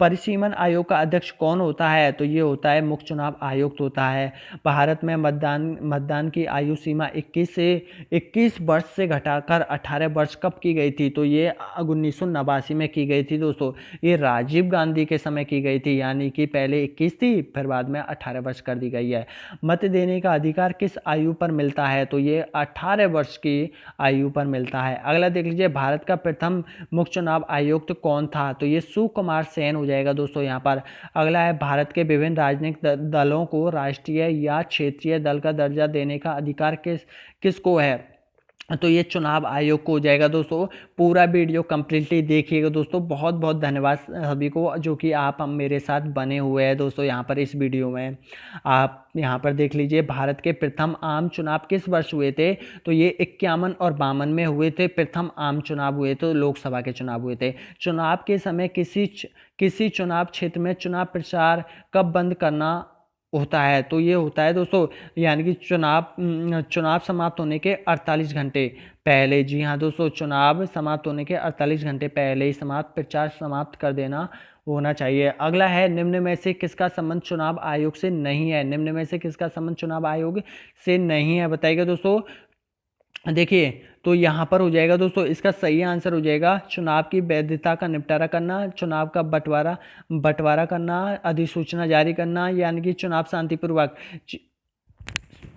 परिसीमन आयोग का अध्यक्ष कौन होता है, तो ये होता है मुख्य चुनाव आयुक्त होता है। भारत में मतदान की आयु सीमा 21 वर्ष से घटाकर 18 वर्ष कब की गई थी, तो ये 1989 में की गई थी दोस्तों। ये राजीव गांधी के समय की गई थी, यानी कि पहले 21 थी, फिर बाद में 18 वर्ष कर दी गई है। मत देने का अधिकार किस आयु पर मिलता है? तो ये 18 वर्ष की आयु पर मिलता है। अगला देख लीजिए, भारत का प्रथम मुख्य चुनाव आयुक्त कौन था? तो ये सुकुमार सेन हो जाएगा दोस्तों यहाँ पर। अगला है, भारत के विभिन्न राजनीतिक दलों को राष्ट्रीय या क्षेत्रीय दल का दर्जा देने का अधिकार किसको है? तो ये चुनाव आयोग को हो जाएगा दोस्तों। पूरा वीडियो कंप्लीटली देखिएगा दोस्तों। बहुत बहुत धन्यवाद सभी को जो कि आप मेरे साथ बने हुए हैं दोस्तों। यहाँ पर इस वीडियो में आप यहाँ पर देख लीजिए, भारत के प्रथम आम चुनाव किस वर्ष हुए थे? तो ये 51 और 52 में हुए थे। प्रथम आम चुनाव हुए तो लोकसभा के चुनाव हुए थे। चुनाव के समय किसी चुनाव क्षेत्र में चुनाव प्रचार कब बंद करना होता है? तो ये होता है दोस्तों, यानी कि चुनाव समाप्त होने के 48 घंटे पहले। जी हाँ दोस्तों, चुनाव समाप्त होने के 48 घंटे पहले ही प्रचार समाप्त कर देना होना चाहिए। अगला है, निम्न में से किसका संबंध चुनाव आयोग से नहीं है? निम्न में से किसका संबंध चुनाव आयोग से नहीं है, बताइएगा दोस्तों। देखिए, तो यहाँ पर हो जाएगा दोस्तों, इसका सही आंसर हो जाएगा चुनाव की वैधता का निपटारा करना, चुनाव का बंटवारा करना, अधिसूचना जारी करना, यानी कि चुनाव शांतिपूर्वक।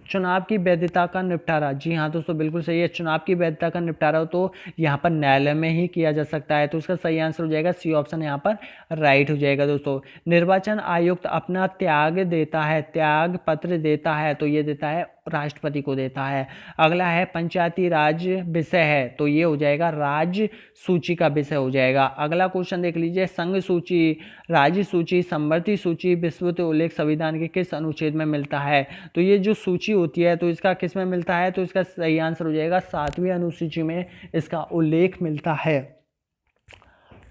चुनाव की वैधता का निपटारा, जी हाँ दोस्तों बिल्कुल सही है। चुनाव की वैधता का निपटारा तो यहाँ पर न्यायालय में ही किया जा सकता है। तो इसका सही आंसर हो जाएगा सी ऑप्शन यहाँ पर राइट हो जाएगा दोस्तों। निर्वाचन आयुक्त अपना त्याग पत्र देता है, तो ये देता है राष्ट्रपति को देता है। अगला है, पंचायती राज विषय है, तो ये हो जाएगा राज्य सूची का विषय हो जाएगा। अगला क्वेश्चन देख लीजिए, संघ सूची, राज्य सूची, समवर्ती सूची, विस्तृत उल्लेख संविधान के किस अनुच्छेद में मिलता है? तो ये जो सूची होती है तो इसका किस में मिलता है? तो इसका सही आंसर हो जाएगा 7वीं अनुसूची में इसका उल्लेख मिलता है।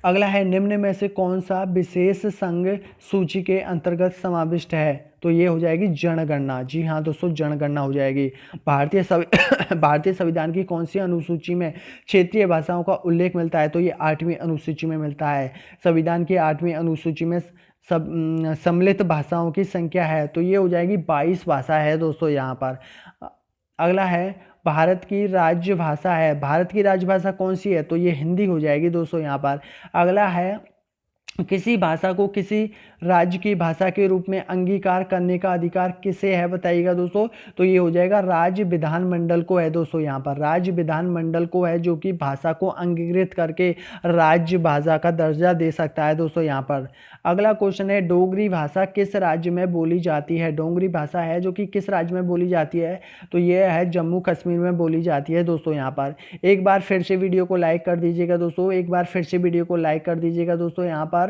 अगला है, निम्न में से कौन सा विशेष संघ सूची के अंतर्गत समाविष्ट है? तो ये हो जाएगी जनगणना। जी हाँ दोस्तों, जनगणना हो जाएगी। भारतीय संविधान की कौन सी अनुसूची में क्षेत्रीय भाषाओं का उल्लेख मिलता है? तो ये 8वीं अनुसूची में मिलता है। संविधान की 8वीं अनुसूची में सम्मिलित भाषाओं की संख्या है, तो ये हो जाएगी 22 भाषा है दोस्तों यहाँ पर। अगला है, भारत की राजभाषा कौन सी है? तो ये हिंदी हो जाएगी दोस्तों यहाँ पर। अगला है, किसी भाषा को किसी राज्य की भाषा के रूप में अंगीकार करने का अधिकार किसे है, बताइएगा दोस्तों। तो ये हो जाएगा राज्य विधानमंडल को है दोस्तों। यहाँ पर राज्य विधानमंडल को है जो कि भाषा को अंगीकृत करके राज्य भाषा का दर्जा दे सकता है दोस्तों यहाँ पर। अगला क्वेश्चन है, डोगरी भाषा किस राज्य में बोली जाती है? डोगरी भाषा है जो कि किस राज्य में बोली जाती है? तो ये है जम्मू कश्मीर में बोली जाती है दोस्तों यहाँ पर। एक बार फिर से वीडियो को लाइक कर दीजिएगा दोस्तों, यहाँ पर।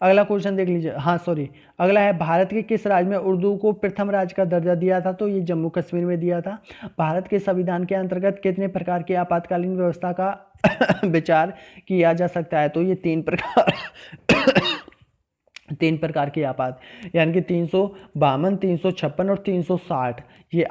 अगला क्वेश्चन देख लीजिए, अगला है, भारत के किस राज्य में उर्दू को प्रथम राज्य का दर्जा दिया था? तो ये जम्मू कश्मीर में दिया था। भारत के संविधान के अंतर्गत कितने प्रकार की आपातकालीन व्यवस्था का विचार किया जा सकता है? तो ये 3 प्रकार की आपात, यानी कि 352, 356 और 360 ये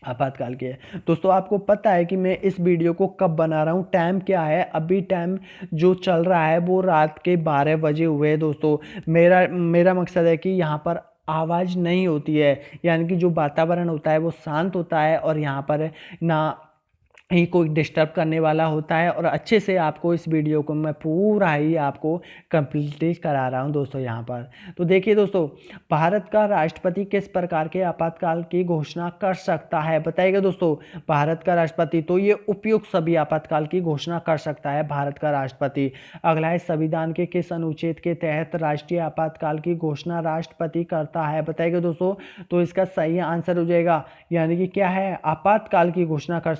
आपातकाल के है दोस्तों। आपको पता है कि मैं इस वीडियो को कब बना रहा हूँ? टाइम क्या है? अभी टाइम जो चल रहा है वो रात के 12 बजे हुए हैं दोस्तों। मेरा मकसद है कि यहाँ पर आवाज़ नहीं होती है, यानी कि जो वातावरण होता है वो शांत होता है और यहाँ पर ना ही कोई डिस्टर्ब करने वाला होता है, और अच्छे से आपको इस वीडियो को मैं पूरा ही आपको कंप्लीट करा रहा हूं दोस्तों यहाँ पर। तो देखिए दोस्तों, भारत का राष्ट्रपति किस प्रकार के आपातकाल की घोषणा कर सकता है? बताइएगा दोस्तों। भारत का राष्ट्रपति, तो ये उपयुक्त सभी आपातकाल की घोषणा कर सकता है भारत का राष्ट्रपति। अगला है, संविधान के किस अनुच्छेद के तहत राष्ट्रीय आपातकाल की घोषणा राष्ट्रपति करता है? बताइएगा दोस्तों। तो इसका सही आंसर हो जाएगा, यानी कि क्या है, आपातकाल की घोषणा कर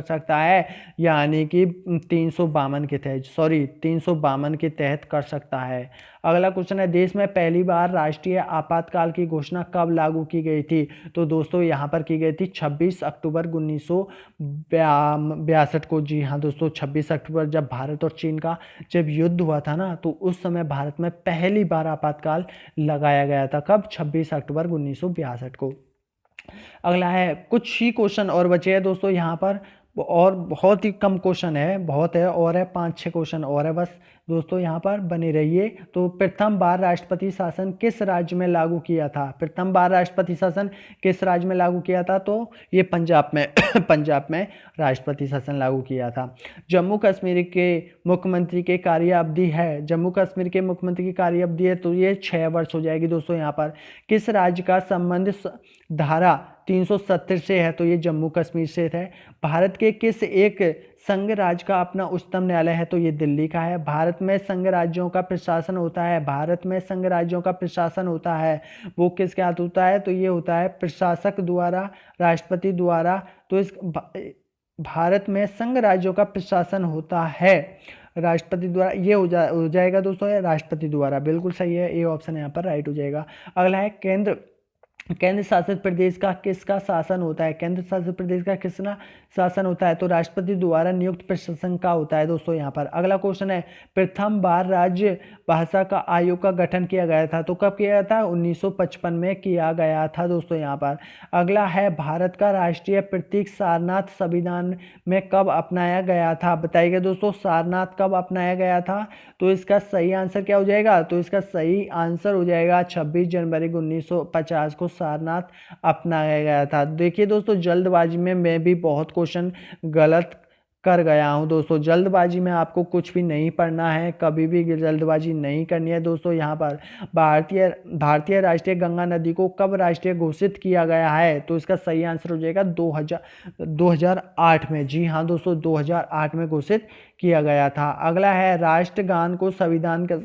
सकता है, यानी कि 352 के तहत कर सकता है। अगला क्वेश्चन है, देश में पहली बार राष्ट्रीय आपातकाल की घोषणा कब लागू की गई थी? तो दोस्तों यहाँ पर की गई थी 26 अक्टूबर 1962 को। जी हाँ दोस्तों, 26 अक्टूबर जब भारत और चीन का जब युद्ध हुआ था ना, तो उस समय भारत में पहली बार आपातकाल लगाया गया था। कब? 26 अक्टूबर 1962 को। अगला है, कुछ ही क्वेश्चन और बचे हैं दोस्तों यहाँ पर। और बहुत ही कम क्वेश्चन है, बहुत है और है, 5-6 क्वेश्चन और है बस दोस्तों, यहाँ पर बने रहिए। तो प्रथम बार राष्ट्रपति शासन किस राज्य में लागू किया था? प्रथम बार राष्ट्रपति शासन किस राज्य में लागू किया था? तो ये पंजाब में पंजाब में राष्ट्रपति शासन लागू किया था। जम्मू कश्मीर के मुख्यमंत्री के कार्य अवधि है, जम्मू कश्मीर के मुख्यमंत्री की कार्य अवधि है तो ये 6 वर्ष हो जाएगी दोस्तों। यहाँ पर किस राज्य का संबंध धारा 370 से है? तो ये जम्मू कश्मीर से है। भारत के किस एक संघ राज्य का अपना उच्चतम न्यायालय है? तो ये दिल्ली का है। भारत में संघ राज्यों का प्रशासन होता है, भारत में संघ राज्यों का प्रशासन होता है, वो किसके हाथ होता है? तो ये होता है प्रशासक द्वारा, राष्ट्रपति द्वारा। तो इस भारत में संघ राज्यों का प्रशासन होता है राष्ट्रपति द्वारा। ये हो जाएगा दोस्तों, ये राष्ट्रपति द्वारा, बिल्कुल सही है, ये ऑप्शन यहाँ पर राइट हो जाएगा। अगला है केंद्र शासित प्रदेश का किसका शासन होता है? केंद्र शासित प्रदेश का किसका शासन होता है? तो राष्ट्रपति द्वारा नियुक्त प्रशासन का होता है दोस्तों। यहाँ पर अगला क्वेश्चन है, प्रथम बार राज्य भाषा का आयोग का गठन किया गया था? तो कब किया गया था? 1955 में किया गया था दोस्तों। यहाँ पर अगला है, भारत का राष्ट्रीय प्रतीक सारनाथ संविधान में कब अपनाया गया था? बताइए दोस्तों, सारनाथ कब अपनाया गया था? तो इसका सही आंसर क्या हो जाएगा? तो इसका सही आंसर हो जाएगा 26 जनवरी 1950 को सारनाथ अपनाया गया था। देखिए दोस्तों, जल्दबाजी में मैं भी बहुत क्वेश्चन गलत कर गया हूं दोस्तों। जल्दबाजी में आपको कुछ भी नहीं पढ़ना है, कभी भी जल्दबाजी नहीं करनी है दोस्तों। यहाँ पर भारतीय राष्ट्रीय गंगा नदी को कब राष्ट्रीय घोषित किया गया है? तो इसका सही आंसर हो जाएगा 2008 में। जी हाँ दोस्तों, 2008 में घोषित किया गया था। अगला है, राष्ट्रगान को संविधान का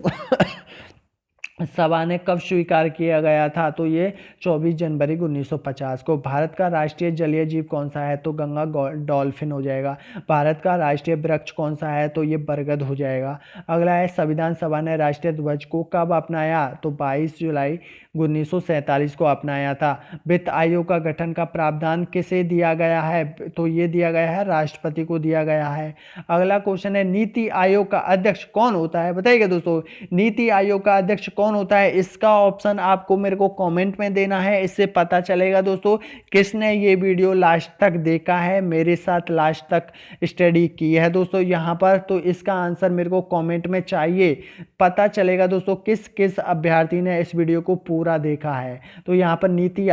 सभा ने कब स्वीकार किया गया था? तो ये 24 जनवरी 1950 को। भारत का राष्ट्रीय जलीय जीव कौन सा है? तो गंगा डॉल्फिन हो जाएगा। भारत का राष्ट्रीय वृक्ष कौन सा है? तो ये बरगद हो जाएगा। अगला है, संविधान सभा ने राष्ट्रीय ध्वज को कब अपनाया? तो 22 जुलाई 1947 को अपनाया था। वित्त आयोग का गठन का प्रावधान किसे दिया गया है? तो ये दिया गया है राष्ट्रपति को दिया गया है। अगला क्वेश्चन है, नीति आयोग का अध्यक्ष कौन होता है? बताइएगा दोस्तों, नीति आयोग का अध्यक्ष कौन होता है? इसका ऑप्शन आपको मेरे को कमेंट में देना है, इससे पता चलेगा दोस्तों किसने ये वीडियो लास्ट तक देखा है, मेरे साथ लास्ट तक स्टडी की है दोस्तों यहाँ पर। तो इसका आंसर मेरे को कमेंट में चाहिए, पता चलेगा दोस्तों किस किस अभ्यर्थी ने इस वीडियो को पूरा देखा है। तो यहाँ पर नीति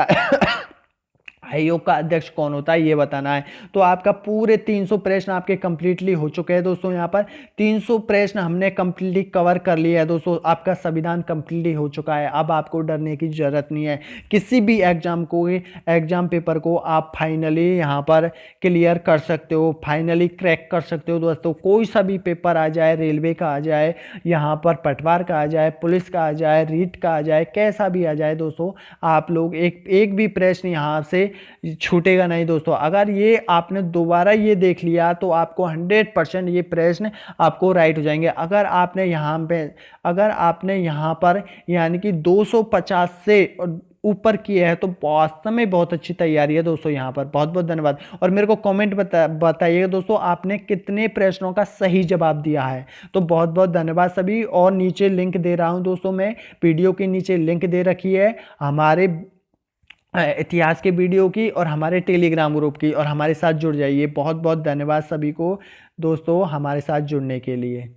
आयोग का अध्यक्ष कौन होता है ये बताना है। तो आपका पूरे 300 प्रश्न आपके कंप्लीटली हो चुके हैं दोस्तों। यहाँ पर 300 प्रश्न हमने कंप्लीटली कवर कर लिया है दोस्तों। आपका संविधान कंप्लीटली हो चुका है, अब आपको डरने की जरूरत नहीं है। किसी भी एग्जाम पेपर को आप फाइनली यहाँ पर क्लियर कर सकते हो, फाइनली क्रैक कर सकते हो दोस्तों। कोई सा भी पेपर आ जाए, रेलवे का आ जाए, यहाँ पर पटवार का आ जाए, पुलिस का आ जाए, रीट का आ जाए, कैसा भी आ जाए दोस्तों, आप लोग एक भी प्रश्न यहाँ से छूटेगा नहीं दोस्तों। अगर ये आपने दोबारा ये देख लिया तो आपको 100% ये प्रश्न आपको राइट हो जाएंगे। अगर आपने यहाँ पर यानी कि 250 से ऊपर किए है तो वास्तव में बहुत अच्छी तैयारी है दोस्तों। यहाँ पर बहुत बहुत धन्यवाद। और मेरे को कमेंट बताइएगा दोस्तों आपने कितने प्रश्नों का सही जवाब दिया है। तो बहुत बहुत धन्यवाद सभी। और नीचे लिंक दे रहा हूँ दोस्तों, मैं वीडियो के नीचे लिंक दे रखी है हमारे इतिहास के वीडियो की और हमारे टेलीग्राम ग्रुप की, और हमारे साथ जुड़ जाइए। बहुत बहुत धन्यवाद सभी को दोस्तों हमारे साथ जुड़ने के लिए।